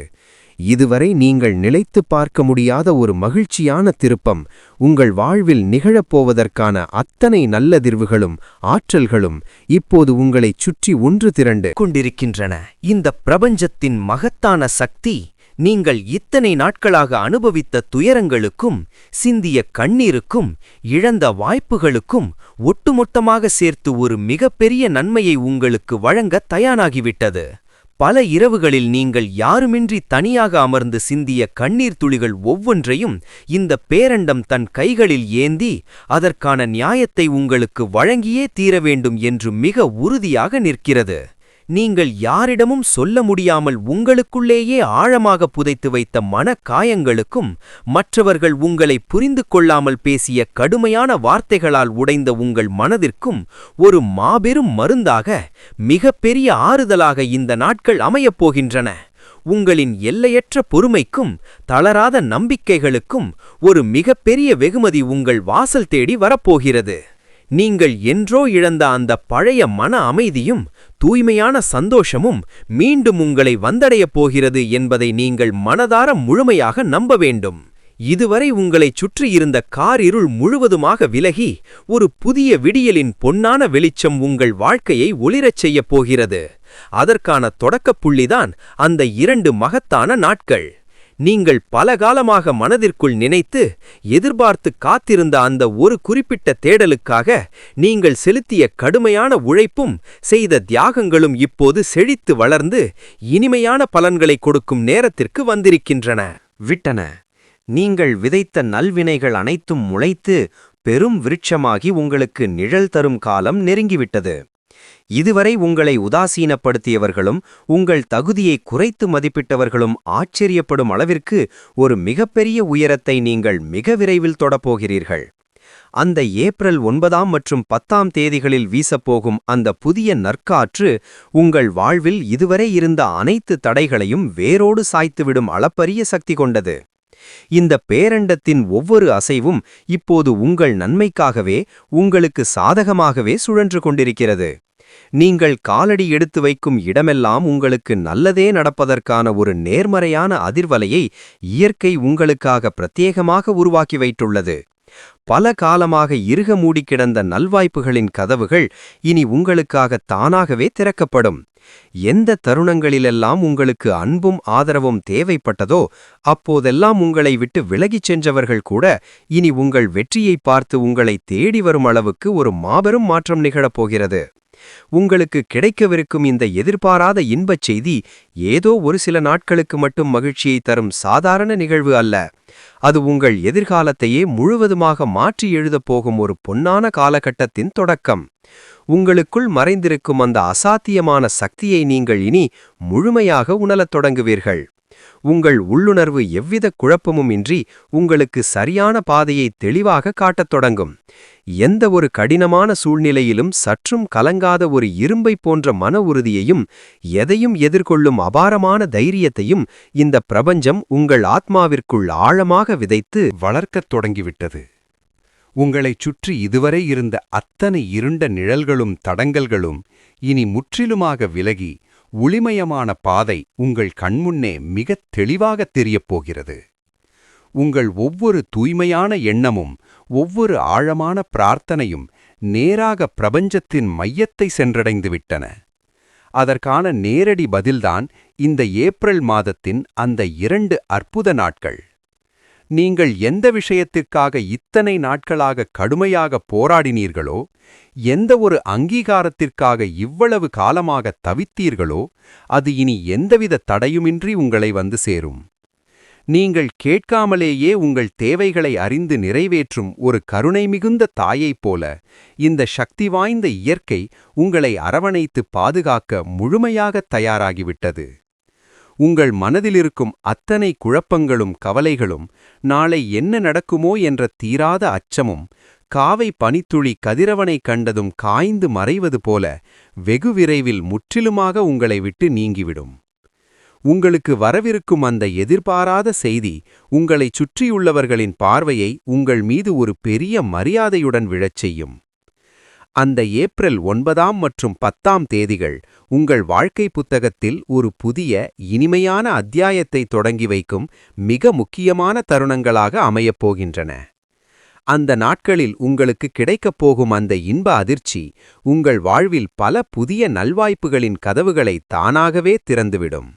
இதுவரை நீங்கள் நிலைத்துப் பார்க்க முடியாத ஒரு மகிழ்ச்சியான திருப்பம் உங்கள் வாழ்வில் நிகழப்போவதற்கான அத்தனை நல்லதிர்வுகளும் ஆற்றல்களும் இப்போது உங்களைச் சுற்றி ஒன்று திரண்டு கொண்டிருக்கின்றன. இந்த பிரபஞ்சத்தின் மகத்தான சக்தி நீங்கள் இத்தனை நாட்களாக அனுபவித்த துயரங்களுக்கும் சிந்திய கண்ணீருக்கும் இழந்த வாய்ப்புகளுக்கும் ஒட்டுமொத்தமாக சேர்த்து ஒரு மிகப்பெரிய நன்மையை உங்களுக்கு வழங்க தயாராகிவிட்டது. பல இரவுகளில் நீங்கள் யாருமின்றி தனியாக அமர்ந்து சிந்திய கண்ணீர் துளிகள் ஒவ்வொன்றையும் இந்த பேரண்டம் தன் கைகளில் ஏந்தி அதற்கான நியாயத்தை உங்களுக்கு வழங்கியே தீர வேண்டும் என்று மிக உறுதியாக நிற்கிறது. நீங்கள் யாரிடமும் சொல்ல முடியாமல் உங்களுக்குள்ளேயே ஆழமாக புதைத்து வைத்த மனக்காயங்களுக்கும் மற்றவர்கள் உங்களை புரிந்து கொள்ளாமல் பேசிய கடுமையான வார்த்தைகளால் உடைந்த உங்கள் மனதிற்கும் ஒரு மாபெரும் மருந்தாக மிகப்பெரிய ஆறுதலாக இந்த நாட்கள் அமையப் போகின்றன. உங்களின் எல்லையற்ற பொறுமைக்கும் தளராத நம்பிக்கைகளுக்கும் ஒரு மிகப்பெரிய வெகுமதி உங்கள் வாசல் தேடி வரப்போகிறது. நீங்கள் என்றோ இழந்த அந்த பழைய மன அமைதியும் தூய்மையான சந்தோஷமும் மீண்டும் உங்களை வந்தடையப் போகிறது என்பதை நீங்கள் மனதார முழுமையாக நம்ப வேண்டும். இதுவரை உங்களைச் சுற்றியிருந்த காரிருள் முழுவதுமாக விலகி ஒரு புதிய விடியலின் பொன்னான வெளிச்சம் உங்கள் வாழ்க்கையை ஒளிரச் செய்யப் போகிறது. அதற்கான தொடக்கப்புள்ளிதான் அந்த 2 மகத்தான நாட்கள். நீங்கள் பலகாலமாக மனதிற்குள் நினைத்து எதிர்பார்த்து காத்திருந்த அந்த ஒரு குறிப்பிட்ட தேடலுக்காக நீங்கள் செலுத்திய கடுமையான உழைப்பும் செய்த தியாகங்களும் இப்போது செழித்து வளர்ந்து இனிமையான பலன்களை கொடுக்கும் நேரத்திற்கு வந்திருக்கின்றன. விட்டன. நீங்கள் விதைத்த நல்வினைகள் அனைத்தும் முளைத்து பெரும் விருட்சமாகி உங்களுக்கு நிழல் தரும் காலம் நெருங்கிவிட்டது. இதுவரை உங்களை உதாசீனப்படுத்தியவர்களும் உங்கள் தகுதியை குறைத்து மதிப்பிட்டவர்களும் ஆச்சரியப்படும் அளவிற்கு ஒரு மிகப்பெரிய உயரத்தை நீங்கள் மிக விரைவில் தொடப்போகிறீர்கள். அந்த ஏப்ரல் 9ஆம் மற்றும் 10ஆம் தேதிகளில் வீசப்போகும் அந்த புதிய நற்காற்று உங்கள் வாழ்வில் இதுவரை இருந்த அனைத்து தடைகளையும் வேரோடு சாய்த்துவிடும் அளப்பரிய சக்தி கொண்டது. இந்த பேரண்டத்தின் ஒவ்வொரு அசைவும் இப்போது உங்கள் நன்மைக்காகவே உங்களுக்கு சாதகமாகவே சுழன்று கொண்டிருக்கிறது. நீங்கள் காலடி எடுத்து வைக்கும் இடமெல்லாம் உங்களுக்கு நல்லதே நடப்பதற்கான ஒரு நேர்மறையான அதிர்வலையை இயற்கை உங்களுக்காக பிரத்யேகமாக உருவாக்கி வைத்துள்ளது. பல காலமாக இறுக மூடி கிடந்த நல்வாய்ப்புகளின் கதவுகள் இனி உங்களுக்காக தானாகவே திறக்கப்படும். எந்த தருணங்களிலெல்லாம் உங்களுக்கு அன்பும் ஆதரவும் தேவைப்பட்டதோ அப்போதெல்லாம் உங்களை விட்டு விலகிச் சென்றவர்கள் கூட இனி உங்கள் வெற்றியை பார்த்து உங்களை தேடி வரும் அளவுக்கு ஒரு மாபெரும் மாற்றம் நிகழப்போகிறது. உங்களுக்கு கிடைக்கவிருக்கும் இந்த எதிர்பாராத இன்பச் செய்தி ஏதோ ஒரு சில நாட்களுக்கு மட்டும் மகிழ்ச்சியை தரும் சாதாரண நிகழ்வு அல்ல. அது உங்கள் எதிர்காலத்தையே முழுவதுமாக மாற்றி எழுதப் போகும் ஒரு பொன்னான காலகட்டத்தின் தொடக்கம். உங்களுக்குள் மறைந்திருக்கும் அந்த அசாத்தியமான சக்தியை நீங்கள் இனி முழுமையாக உணரத் தொடங்குவீர்கள். உங்கள் உள்ளுணர்வு எவ்வித குழப்பமுமின்றி உங்களுக்கு சரியான பாதையை தெளிவாக காட்டத் தொடங்கும். எந்த ஒரு கடினமான சூழ்நிலையிலும் சற்றும் கலங்காத ஒரு இரும்பைப் போன்ற மன உறுதியையும் எதையும் எதிர்கொள்ளும் அபாரமான தைரியத்தையும் இந்த பிரபஞ்சம் உங்கள் ஆத்மாவிற்குள் ஆழமாக விதைத்து வளர்க்கத் தொடங்கிவிட்டது. உங்களைச் சுற்றி இதுவரை இருந்த அத்தனை இருண்ட நிழல்களும் தடங்கல்களும் இனி முற்றிலுமாக விலகி ஒளிமயமான பாதை உங்கள் கண்முன்னே மிகத் தெளிவாகத் தெரியப் போகிறது. உங்கள் ஒவ்வொரு தூய்மையான எண்ணமும் ஒவ்வொரு ஆழமான பிரார்த்தனையும் நேராக பிரபஞ்சத்தின் மையத்தை சென்றடைந்துவிட்டன. அதற்கான நேரடி பதில்தான் இந்த ஏப்ரல் மாதத்தின் அந்த 2 அற்புத நாட்கள். நீங்கள் எந்த விஷயத்திற்காக இத்தனை நாட்களாக கடுமையாக போராடினீர்களோ, எந்த ஒரு அங்கீகாரத்திற்காக இவ்வளவு காலமாக தவித்தீர்களோ, அது இனி எந்தவித தடையுமின்றி உங்களை வந்து சேரும். நீங்கள் கேட்காமலேயே உங்கள் தேவைகளை அறிந்து நிறைவேற்றும் ஒரு கருணை மிகுந்த தாயைப் போல இந்த சக்தி வாய்ந்த இயற்கை உங்களை அரவணைத்து பாதுகாக்க முழுமையாகத் தயாராகிவிட்டது. உங்கள் மனதிலிருக்கும் அத்தனை குழப்பங்களும் கவலைகளும், நாளை என்ன நடக்குமோ என்ற தீராத அச்சமும், காவை பனித்துளி கதிரவனை கண்டதும் காய்ந்து மறைவது போல வெகு விரைவில் முற்றிலுமாக உங்களை விட்டு நீங்கிவிடும். உங்களுக்கு வரவிருக்கும் அந்த எதிர்பாராத செய்தி உங்களைச் சுற்றியுள்ளவர்களின் பார்வையை உங்கள் மீது ஒரு பெரிய மரியாதையுடன் விழச் செய்யும். அந்த ஏப்ரல் 9 மற்றும் 10 தேதிகள் உங்கள் வாழ்க்கை புத்தகத்தில் ஒரு புதிய இனிமையான அத்தியாயத்தை தொடங்கி வைக்கும் மிக முக்கியமான தருணங்களாக அமையப் போகின்றன. அந்த நாட்களில் உங்களுக்கு கிடைக்கப் போகும் அந்த இன்ப அதிர்ச்சி உங்கள் வாழ்வில் பல புதிய நல்வாய்ப்புகளின் கதவுகளை தானாகவே திறந்துவிடும்.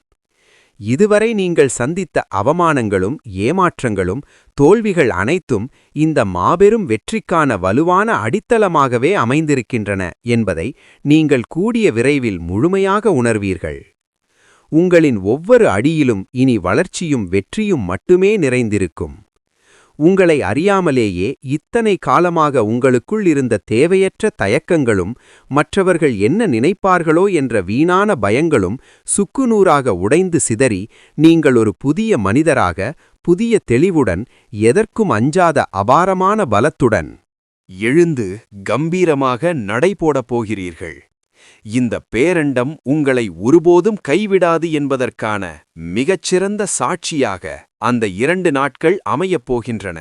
இதுவரை நீங்கள் சந்தித்த அவமானங்களும் ஏமாற்றங்களும் தோல்விகள் அனைத்தும் இந்த மாபெரும் வெற்றிக்கான வலுவான அடித்தளமாகவே அமைந்திருக்கின்றன என்பதை நீங்கள் கூடிய விரைவில் முழுமையாக உணர்வீர்கள். உங்களின் ஒவ்வொரு அடியிலும் இனி வளர்ச்சியும் வெற்றியும் மட்டுமே நிறைந்திருக்கும். உங்களை அறியாமலேயே இத்தனை காலமாக உங்களுக்குள் இருந்த தேவையற்ற தயக்கங்களும் மற்றவர்கள் என்ன நினைப்பார்களோ என்ற வீணான பயங்களும் சுக்குநூறாக உடைந்து சிதறி நீங்கள் ஒரு புதிய மனிதராக புதிய தெளிவுடன் எதற்கும் அஞ்சாத அபாரமான பலத்துடன் எழுந்து கம்பீரமாக நடைபோடப் போகிறீர்கள். இந்த பேரண்டம் உங்களை ஒருபோதும் கைவிடாது என்பதற்கான மிகச்சிறந்த சாட்சியாக அந்த 2 நாட்கள் அமையப் போகின்றன.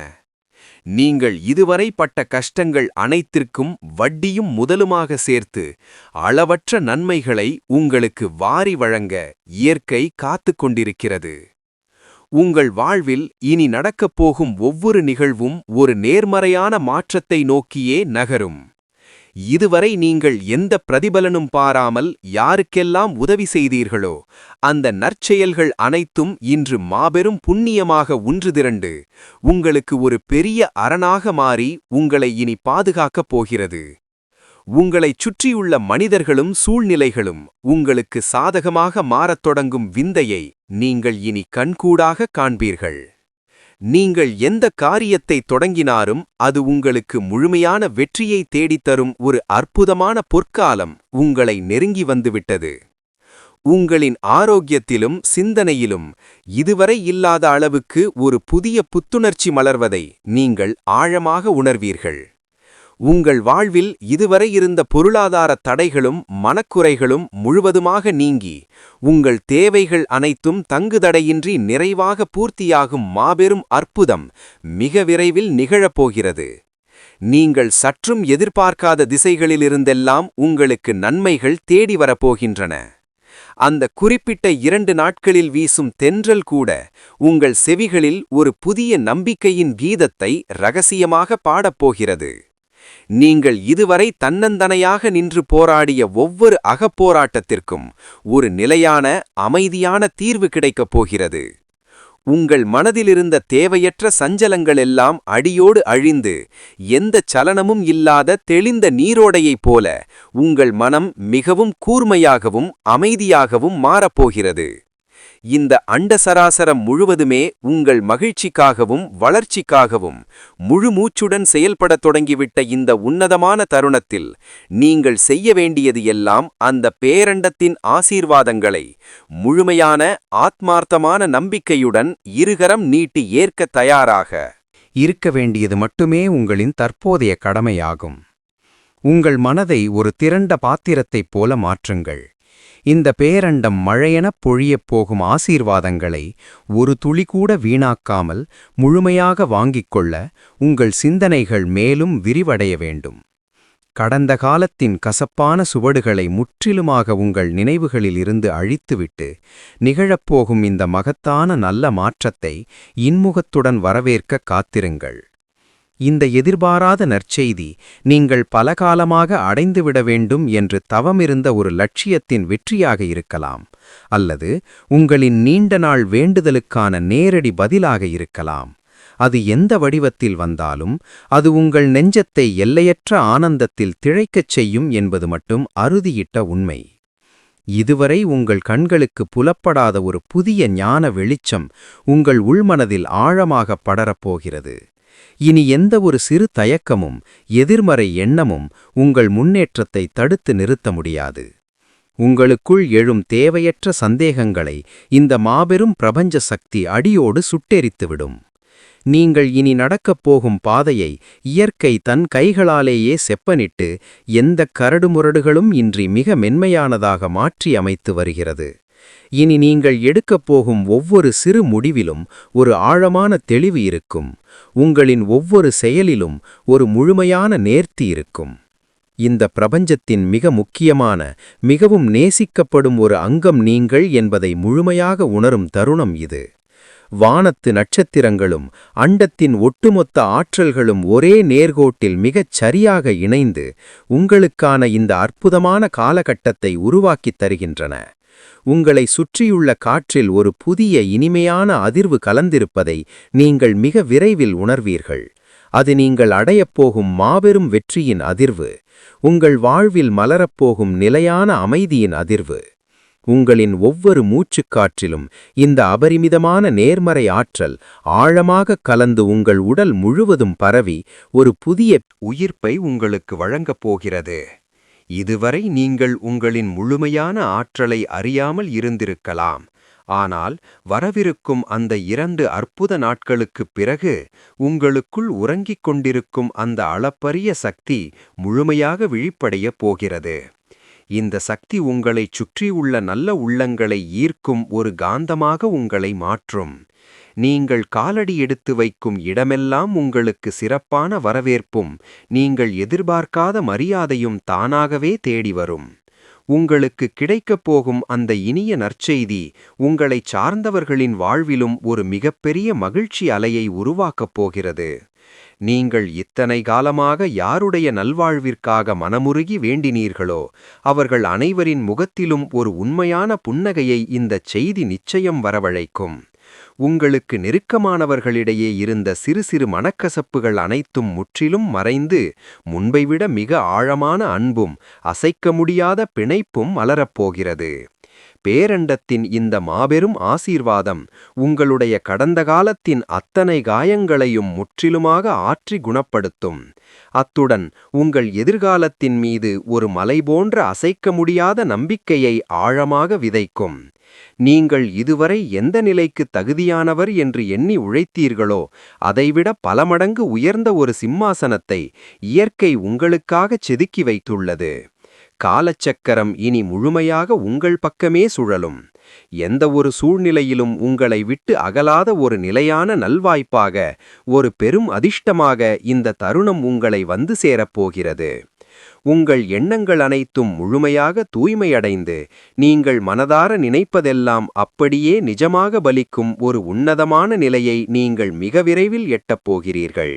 நீங்கள் இதுவரை பட்ட கஷ்டங்கள் அனைத்திற்கும் வட்டியும் முதலுமாக சேர்த்து அளவற்ற நன்மைகளை உங்களுக்கு வாரி வழங்க இயற்கை காத்துக் கொண்டிருக்கிறது. உங்கள் வாழ்வில் இனி நடக்கப் போகும் ஒவ்வொரு நிகழ்வும் ஒரு நேர்மறையான மாற்றத்தை நோக்கியே நகரும். இதுவரை நீங்கள் எந்த பிரதிபலனும் பாராமல் யாருக்கெல்லாம் உதவி செய்தீர்களோ அந்த நற்செயல்கள் அனைத்தும் இன்று மாபெரும் புண்ணியமாக ஒன்று திரண்டு உங்களுக்கு ஒரு பெரிய அரணாக மாறி உங்களை இனி பாதுகாக்கப் போகிறது. உங்களைச் சுற்றியுள்ள மனிதர்களும் சூழ்நிலைகளும் உங்களுக்கு சாதகமாக மாறத் தொடங்கும் விந்தையை நீங்கள் இனி கண்கூடாக காண்பீர்கள். நீங்கள் எந்த காரியத்தை தொடங்கினாரும் அது உங்களுக்கு முழுமையான வெற்றியை தேடித்தரும் ஒரு அற்புதமான பொற்காலம் உங்களை நெருங்கி வந்துவிட்டது. உங்களின் ஆரோக்கியத்திலும் சிந்தனையிலும் இதுவரை இல்லாத அளவுக்கு ஒரு புதிய புத்துணர்ச்சி மலர்வதை நீங்கள் ஆழமாக உணர்வீர்கள். உங்கள் வாழ்வில் இதுவரை இருந்த பொருளாதார தடைகளும் மனக்குறைகளும் முழுவதுமாக நீங்கி உங்கள் தேவைகள் அனைத்தும் தங்குதடையின்றி நிறைவாக பூர்த்தியாகும் மாபெரும் அற்புதம் மிக விரைவில் நிகழப்போகிறது. நீங்கள் சற்றும் எதிர்பார்க்காத திசைகளிலிருந்தெல்லாம் உங்களுக்கு நன்மைகள் தேடி வரப்போகின்றன. அந்த குறிப்பிட்ட 2 நாட்களில் வீசும் தென்றல் கூட உங்கள் செவிகளில் ஒரு புதிய நம்பிக்கையின் கீதத்தை இரகசியமாக பாடப்போகிறது. நீங்கள் இதுவரை தன்னந்தனையாக நின்று போராடிய ஒவ்வொரு அகப்போராட்டத்திற்கும் ஒரு நிலையான அமைதியான தீர்வு கிடைக்கப் போகிறது. உங்கள் மனதிலிருந்த தேவையற்ற சஞ்சலங்களெல்லாம் அடியோடு அழிந்து எந்த சலனமும் இல்லாத தெளிந்த நீரோடையைப் போல உங்கள் மனம் மிகவும் கூர்மையாகவும் அமைதியாகவும் மாறப்போகிறது. இந்த அண்டசராசரம் முழுவதுமே உங்கள் மகிழ்ச்சிக்காகவும் வளர்ச்சிக்காகவும் முழு மூச்சுடன் செயல்படத் தொடங்கிவிட்ட இந்த உன்னதமான தருணத்தில் நீங்கள் செய்ய வேண்டியது எல்லாம் அந்த பேரண்டத்தின் ஆசீர்வாதங்களை முழுமையான ஆத்மார்த்தமான நம்பிக்கையுடன் இருகரம் நீட்டி ஏற்க தயாராக இருக்க வேண்டியது மட்டுமே உங்களின் தற்போதைய கடமையாகும். உங்கள் மனதை ஒரு திரண்ட பாத்திரத்தைப் போல மாற்றுங்கள். இந்த பேரண்டம் மழையெனப் பொழியப் போகும் ஆசீர்வாதங்களை ஒரு துளிகூட வீணாக்காமல் முழுமையாக வாங்கிக் கொள்ள உங்கள் சிந்தனைகள் மேலும் விரிவடைய வேண்டும். கடந்த காலத்தின் கசப்பான சுவடுகளை முற்றிலுமாக உங்கள் நினைவுகளில் இருந்து அழித்துவிட்டு நிகழப்போகும் இந்த மகத்தான நல்ல மாற்றத்தை இன்முகத்துடன் வரவேற்க காத்திருங்கள். இந்த எதிர்பாராத நற்செய்தி நீங்கள் பலகாலமாக அடைந்துவிட வேண்டும் என்று தவமிருந்த ஒரு லட்சியத்தின் வெற்றியாக இருக்கலாம், அல்லது உங்களின் நீண்ட நாள் வேண்டுதலுக்கான நேரடி பதிலாக இருக்கலாம். அது எந்த வடிவத்தில் வந்தாலும் அது உங்கள் நெஞ்சத்தை எல்லையற்ற ஆனந்தத்தில் திளைக்கச் செய்யும் என்பது மட்டும் அறுதியிட்ட உண்மை. இதுவரை உங்கள் கண்களுக்கு புலப்படாத ஒரு புதிய ஞான வெளிச்சம் உங்கள் உள்மனதில் ஆழமாக படரப்போகிறது. இனி எந்த ஒரு சிறு தயக்கமும் எதிர்மறை எண்ணமும் உங்கள் முன்னேற்றத்தை தடுத்து நிறுத்த முடியாது. உங்களுக்குள் எழும் தேவையற்ற சந்தேகங்களை இந்த மாபெரும் பிரபஞ்ச சக்தி அடியோடு சுட்டெரித்துவிடும். நீங்கள் இனி நடக்கப் போகும் பாதையை இயற்கை தன் கைகளாலேயே செப்பனிட்டு எந்த கரடுமுரடுகளும் இன்றி மிக மென்மையானதாக மாற்றி அமைத்து வருகிறது. இனி நீங்கள் எடுக்கப் போகும் ஒவ்வொரு சிறு முடிவிலும் ஒரு ஆழமான தெளிவு இருக்கும். உங்களின் ஒவ்வொரு செயலிலும் ஒரு முழுமையான நேர்த்தி இருக்கும். இந்த பிரபஞ்சத்தின் மிக முக்கியமான, மிகவும் நேசிக்கப்படும் ஒரு அங்கம் நீங்கள் என்பதை முழுமையாக உணரும் தருணம் இது. வானத்து நட்சத்திரங்களும் அண்டத்தின் ஒட்டுமொத்த ஆற்றல்களும் ஒரே நேர்கோட்டில் மிகச் சரியாக இணைந்து உங்களுக்கான இந்த அற்புதமான காலகட்டத்தை உருவாக்கித் தருகின்றன. உங்களை சுற்றியுள்ள காற்றில் ஒரு புதிய இனிமையான அதிர்வு கலந்திருப்பதை நீங்கள் மிக விரைவில் உணர்வீர்கள். அது நீங்கள் அடையப்போகும் மாபெரும் வெற்றியின் அதிர்வு, உங்கள் வாழ்வில் மலரப்போகும் நிலையான அமைதியின் அதிர்வு. உங்களின் ஒவ்வொரு மூச்சுக்காற்றிலும் இந்த அபரிமிதமான நேர்மறை ஆற்றல் ஆழமாக கலந்து உங்கள் உடல் முழுவதும் பரவி ஒரு புதிய உயிர்ப்பை உங்களுக்கு வழங்கப் போகிறது. இதுவரை நீங்கள் உங்களின் முழுமையான ஆற்றலை அறியாமல் இருந்திருக்கலாம். ஆனால் வரவிருக்கும் அந்த 2 அற்புத நாட்களுக்குப் பிறகு உங்களுக்குள் உறங்கிக் கொண்டிருக்கும் அந்த அளப்பரிய சக்தி முழுமையாக விழிப்படையப் போகிறது. இந்த சக்தி உங்களைச் சுற்றியுள்ள நல்ல உள்ளங்களை ஈர்க்கும் ஒரு காந்தமாக உங்களை மாற்றும். நீங்கள் காலடி எடுத்து வைக்கும் இடமெல்லாம் உங்களுக்கு சிறப்பான வரவேற்பும் நீங்கள் எதிர்பார்க்காத மரியாதையும் தானாகவே தேடி வரும். உங்களுக்கு கிடைக்கப் போகும் அந்த இனிய நற்செய்தி உங்களைச் சார்ந்தவர்களின் வாழ்விலும் ஒரு மிகப்பெரிய மகிழ்ச்சி அலையை உருவாக்கப் போகிறது. நீங்கள் இத்தனை காலமாக யாருடைய நல்வாழ்விற்காக மனமுருகி வேண்டினீர்களோ அவர்கள் அனைவரின் முகத்திலும் ஒரு உண்மையான புன்னகையை இந்தச் செய்தி நிச்சயம் வரவழைக்கும். உங்களுக்கு நெருக்கமானவர்களிடையே இருந்த சிறு சிறு மனக்கசப்புகள் அனைத்தும் முற்றிலும் மறைந்து முன்பைவிட மிக ஆழமான அன்பும் அசைக்க முடியாத பிணைப்பும் மலரப்போகிறது. பேரண்டத்தின் இந்த மாபெரும் ஆசீர்வாதம் உங்களுடைய கடந்த காலத்தின் அத்தனை காயங்களையும் முற்றிலுமாக ஆற்றி குணப்படுத்தும். அத்துடன் உங்கள் எதிர்காலத்தின் மீது ஒரு மலை போன்ற அசைக்க முடியாத நம்பிக்கையை ஆழமாக விதைக்கும். நீங்கள் இதுவரை எந்த நிலைக்கு தகுதியானவர் என்று எண்ணி உழைத்தீர்களோ அதைவிட பல மடங்கு உயர்ந்த ஒரு சிம்மாசனத்தை இயற்கை உங்களுக்காகச் செதுக்கி வைத்துள்ளது. காலச்சக்கரம் இனி முழுமையாக உங்கள் பக்கமே சுழலும். எந்த ஒரு சூழ்நிலையிலும் உங்களை விட்டு அகலாத ஒரு நிலையான நல்வாய்ப்பாக, ஒரு பெரும் அதிர்ஷ்டமாக இந்த தருணம் உங்களை வந்து சேரப்போகிறது. உங்கள் எண்ணங்கள் அனைத்தும் முழுமையாக தூய்மையடைந்து நீங்கள் மனதார நினைப்பதெல்லாம் அப்படியே நிஜமாக பலிக்கும் ஒரு உன்னதமான நிலையை நீங்கள் மிக விரைவில் எட்டப் போகிறீர்கள்.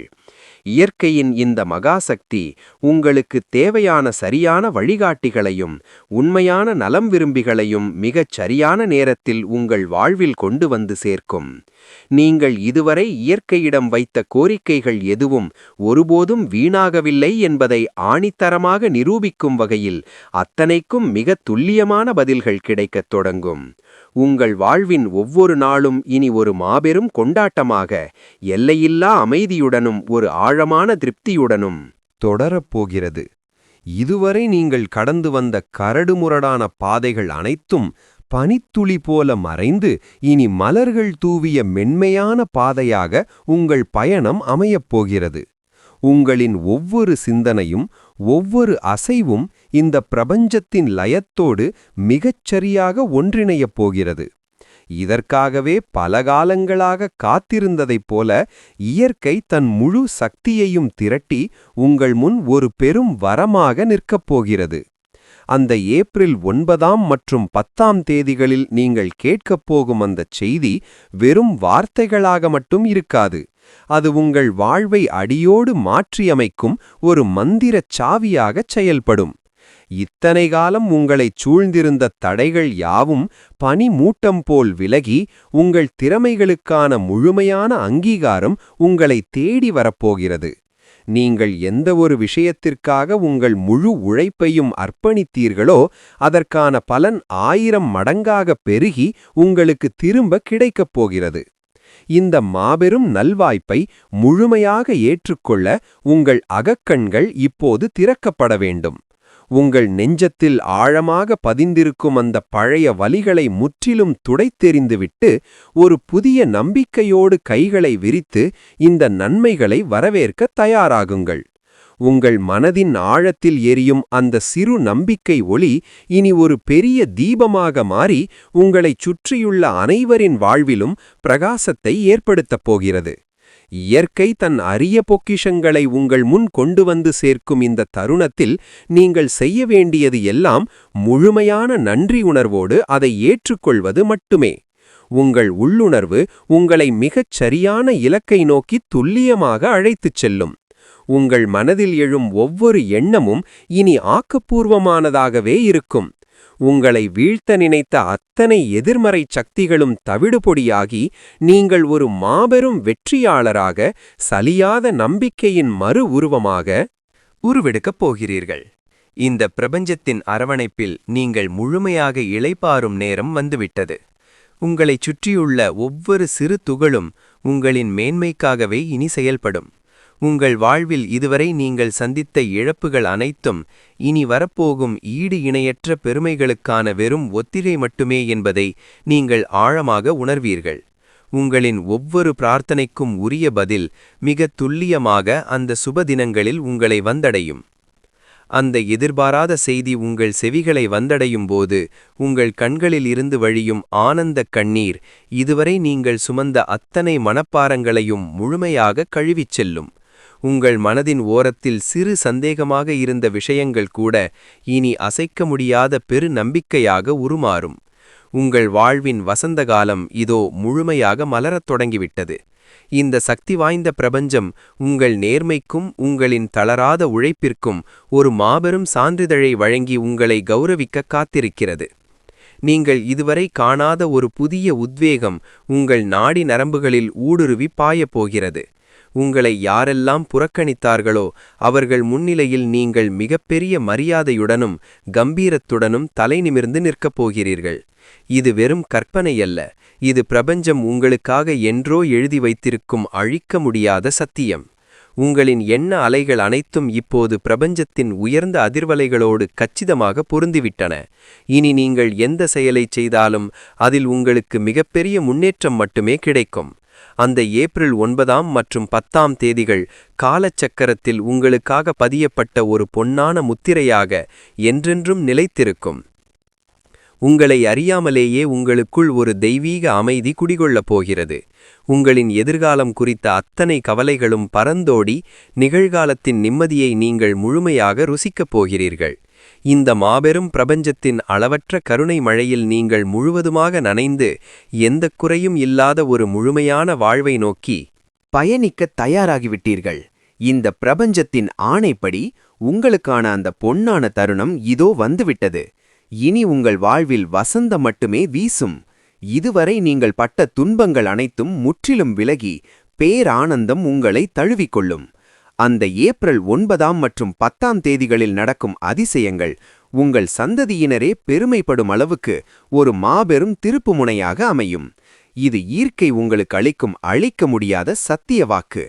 இயற்கையின் இந்த மகாசக்தி உங்களுக்கு தேவையான சரியான வழிகாட்டிகளையும் உண்மையான நலம் விரும்பிகளையும் மிகச் சரியான நேரத்தில் உங்கள் வாழ்வில் கொண்டு வந்து சேர்க்கும். நீங்கள் இதுவரை இயற்கையிடம் வைத்த கோரிக்கைகள் எதுவும் ஒருபோதும் வீணாகவில்லை என்பதை ஆணித்தரமாக நிரூபிக்கும் வகையில் அத்தனைக்கும் மிக துல்லியமான பதில்கள் கிடைக்கத் தொடங்கும். உங்கள் வாழ்வின் ஒவ்வொரு நாளும் இனி ஒரு மாபெரும் கொண்டாட்டமாக, எல்லையில்லா அமைதியுடனும் ஒரு ஆழமான திருப்தியுடனும் தொடரப்போகிறது. இதுவரை நீங்கள் கடந்து வந்த கரடுமுரடான பாதைகள் அனைத்தும் பனித்துளி போல மறைந்து இனி மலர்கள் தூவிய மென்மையான பாதையாக உங்கள் பயணம் அமையப்போகிறது. உங்களின் ஒவ்வொரு சிந்தனையும் ஒவ்வொரு அசைவும் இந்த பிரபஞ்சத்தின் லயத்தோடு மிகச்சரியாக ஒன்றிணையப் போகிறது. இதற்காகவே பல காலங்களாக காத்திருந்ததைப் போல இயற்கை தன் முழு சக்தியையும் திரட்டி உங்கள் முன் ஒரு பெரும் வரமாக நிற்கப் போகிறது. அந்த ஏப்ரல் 9 மற்றும் 10 தேதிகளில் நீங்கள் கேட்கப் போகும் அந்தச் செய்தி வெறும் வார்த்தைகளாக மட்டும் இருக்காது. அது உங்கள் வாழ்வை அடியோடு மாற்றியமைக்கும் ஒரு மந்திரச் சாவியாகச் செயல்படும். இத்தனை காலம் உங்களைச் சூழ்ந்திருந்த தடைகள் யாவும் பனிமூட்டம் போல் விலகி, உங்கள் திறமைகளுக்கான முழுமையான அங்கீகாரம் உங்களை தேடி வரப்போகிறது. நீங்கள் எந்த ஒரு விஷயத்திற்காக உங்கள் முழு உழைப்பையும் அர்ப்பணித்தீர்களோ அதற்கான பலன் 1000 மடங்காக பெருகி உங்களுக்கு திரும்ப கிடைக்கப் போகிறது. இந்த மாபெரும் நல்வாய்ப்பை முழுமையாக ஏற்றுக்கொள்ள உங்கள் அகக்கண்கள் இப்போது திறக்கப்பட வேண்டும். உங்கள் நெஞ்சத்தில் ஆழமாக பதிந்திருக்கும் அந்த பழைய வலிகளை முற்றிலும் துடைத்தெறிந்துவிட்டு ஒரு புதிய நம்பிக்கையோடு கைகளை விரித்து இந்த நன்மைகளை வரவேற்க தயாராகுங்கள். உங்கள் மனதின் ஆழத்தில் எரியும் அந்த சிறு நம்பிக்கை ஒளி இனி ஒரு பெரிய தீபமாக மாறி உங்களைச் சுற்றியுள்ள அனைவரின் வாழ்விலும் பிரகாசத்தை ஏற்படுத்தப் போகிறது. இயற்கை தன் அரிய பொக்கிஷங்களை உங்கள் முன் கொண்டு வந்து சேர்க்கும் இந்த தருணத்தில் நீங்கள் செய்ய வேண்டியது எல்லாம் முழுமையான நன்றி உணர்வோடு அதை ஏற்றுக்கொள்வது மட்டுமே. உங்கள் உள்ளுணர்வு உங்களை மிகச் சரியான இலக்கை நோக்கி துல்லியமாக அழைத்துச் செல்லும். உங்கள் மனதில் எழும் ஒவ்வொரு எண்ணமும் இனி ஆக்கப்பூர்வமானதாகவே இருக்கும். உங்களை வீழ்த்த நினைத்த அத்தனை எதிர்மறை சக்திகளும் தவிடுபொடியாகி நீங்கள் ஒரு மாபெரும் வெற்றியாளராக, சலியாத நம்பிக்கையின் மறு உருவமாக உருவெடுக்கப் போகிறீர்கள். இந்த பிரபஞ்சத்தின் அரவணைப்பில் நீங்கள் முழுமையாக இளைப்பாறும் நேரம் வந்துவிட்டது. உங்களைச் சுற்றியுள்ள ஒவ்வொரு சிறு துகளும் உங்களின் மேன்மைக்காகவே இனி செயல்படும். உங்கள் வாழ்வில் இதுவரை நீங்கள் சந்தித்த இழப்புகள் அனைத்தும் இனி வரப்போகும் ஈடு இணையற்ற பெருமைகளுக்கான வெறும் ஒத்திகை மட்டுமே என்பதை நீங்கள் ஆழமாக உணர்வீர்கள். உங்களின் ஒவ்வொரு பிரார்த்தனைக்கும் உரிய பதில் மிக துல்லியமாக அந்த சுப தினங்களில் உங்களை வந்தடையும். அந்த எதிர்பாராத செய்தி உங்கள் செவிகளை வந்தடையும் போது உங்கள் கண்களில் இருந்து வழியும் ஆனந்தக் கண்ணீர் இதுவரை நீங்கள் சுமந்த அத்தனை மனப்பாரங்களையும் முழுமையாக கழுவிச் செல்லும். உங்கள் மனதின் ஓரத்தில் சிறு சந்தேகமாக இருந்த விஷயங்கள் கூட இனி அசைக்க முடியாத பெரு நம்பிக்கையாக உருமாறும். உங்கள் வாழ்வின் வசந்தகாலம் இதோ முழுமையாக மலரத் தொடங்கிவிட்டது. இந்த சக்தி வாய்ந்த பிரபஞ்சம் உங்கள் நேர்மைக்கும் உங்களின் தளராத உழைப்பிற்கும் ஒரு மாபெரும் சான்றிதழை வழங்கி உங்களை கௌரவிக்க காத்திருக்கிறது. நீங்கள் இதுவரை காணாத ஒரு புதிய உத்வேகம் உங்கள் நாடி நரம்புகளில் ஊடுருவி பாயப்போகிறது. உங்களை யாரெல்லாம் புறக்கணித்தார்களோ அவர்கள் முன்னிலையில் நீங்கள் மிகப்பெரிய மரியாதையுடனும் கம்பீரத்துடனும் தலை நிமிர்ந்து நிற்கப் போகிறீர்கள். இது வெறும் கற்பனையல்ல, இது பிரபஞ்சம் உங்களுக்காக என்றோ எழுதி வைத்திருக்கும் அழிக்க முடியாத சத்தியம். உங்களின் எண்ண அலைகள் அனைத்தும் இப்போது பிரபஞ்சத்தின் உயர்ந்த அதிர்வலைகளோடு கச்சிதமாக பொருந்திவிட்டன. இனி நீங்கள் எந்த செயலைச் செய்தாலும் அதில் உங்களுக்கு மிகப்பெரிய முன்னேற்றம் மட்டுமே கிடைக்கும். அந்த ஏப்ரல் 9 மற்றும் 10 தேதிகள் காலச்சக்கரத்தில் உங்களுக்காக பதியப்பட்ட ஒரு பொன்னான முத்திரையாக என்றென்றும் நிலைத்திருக்கும். உங்களை அறியாமலேயே உங்களுக்குள் ஒரு தெய்வீக அமைதி குடிகொள்ளப் போகிறது. உங்களின் எதிர்காலம் குறித்த அத்தனை கவலைகளும் பறந்தோடி நிகழ்காலத்தின் நிம்மதியை நீங்கள் முழுமையாக ருசிக்கப் போகிறீர்கள். இந்த மாபெரும் பிரபஞ்சத்தின் அளவற்ற கருணை மழையில் நீங்கள் முழுவதுமாக நனைந்து எந்தக் குறையும் இல்லாத ஒரு முழுமையான வாழ்வை நோக்கி பயணிக்கத் தயாராகிவிட்டீர்கள். இந்த பிரபஞ்சத்தின் ஆணைப்படி உங்களுக்கான அந்த பொன்னான தருணம் இதோ வந்துவிட்டது. இனி உங்கள் வாழ்வில் வசந்தம் மட்டுமே வீசும். இதுவரை நீங்கள் பட்ட துன்பங்கள் அனைத்தும் முற்றிலும் விலகி பேரானந்தம் உங்களை தழுவிக்கொள்ளும். அந்த ஏப்ரல் 9 மற்றும் 10 தேதிகளில் நடக்கும் அதிசயங்கள் உங்கள் சந்ததியினரே பெருமைப்படும் அளவுக்கு ஒரு மாபெரும் திருப்புமுனையாக அமையும். இது இயற்கை உங்களுக்கு அளிக்கும் அழிக்க முடியாத சத்திய வாக்கு.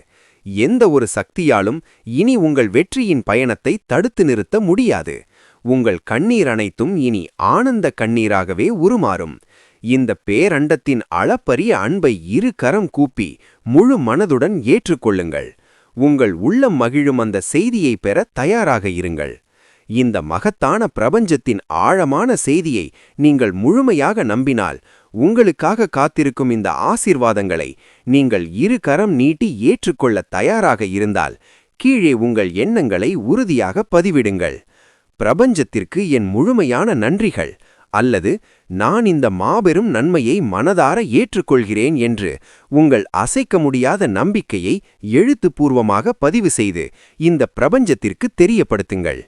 எந்த ஒரு சக்தியாலும் இனி உங்கள் வெற்றியின் பயணத்தை தடுத்து நிறுத்த முடியாது. உங்கள் கண்ணீர் அனைத்தும் இனி ஆனந்த கண்ணீராகவே உருமாறும். இந்த பேரண்டத்தின் அளப்பரிய அன்பை இரு கரம் கூப்பி முழு மனதுடன் ஏற்றுக்கொள்ளுங்கள். உங்கள் உள்ளம் மகிழும் அந்த செய்தியை பெற தயாராக இருங்கள். இந்த மகத்தான பிரபஞ்சத்தின் ஆழமான செய்தியை நீங்கள் முழுமையாக நம்பினால், உங்களுக்காக காத்திருக்கும் இந்த ஆசீர்வாதங்களை நீங்கள் இரு கரம் நீட்டி ஏற்றுக்கொள்ள தயாராக இருந்தால், கீழே உங்கள் எண்ணங்களை உறுதியாக பதிவிடுங்கள். பிரபஞ்சத்திற்கு என் முழுமையான நன்றிகள், அல்லது நான் இந்த மாபெரும் நன்மையை மனதார ஏற்றுக்கொள்கிறேன் என்று உங்கள் அசைக்க முடியாத நம்பிக்கையை எழுத்துப்பூர்வமாக பதிவு செய்து இந்த பிரபஞ்சத்திற்கு தெரியப்படுத்துங்கள்.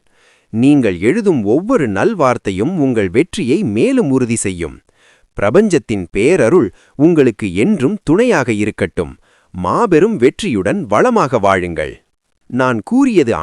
நீங்கள் எழுதும் ஒவ்வொரு நல்வார்த்தையும் உங்கள் வெற்றியை மேலும் உறுதி செய்யும். பிரபஞ்சத்தின் பேரருள் உங்களுக்கு என்றும் துணையாக இருக்கட்டும். மாபெரும் வெற்றியுடன் வளமாக வாழுங்கள். நான் கூறியது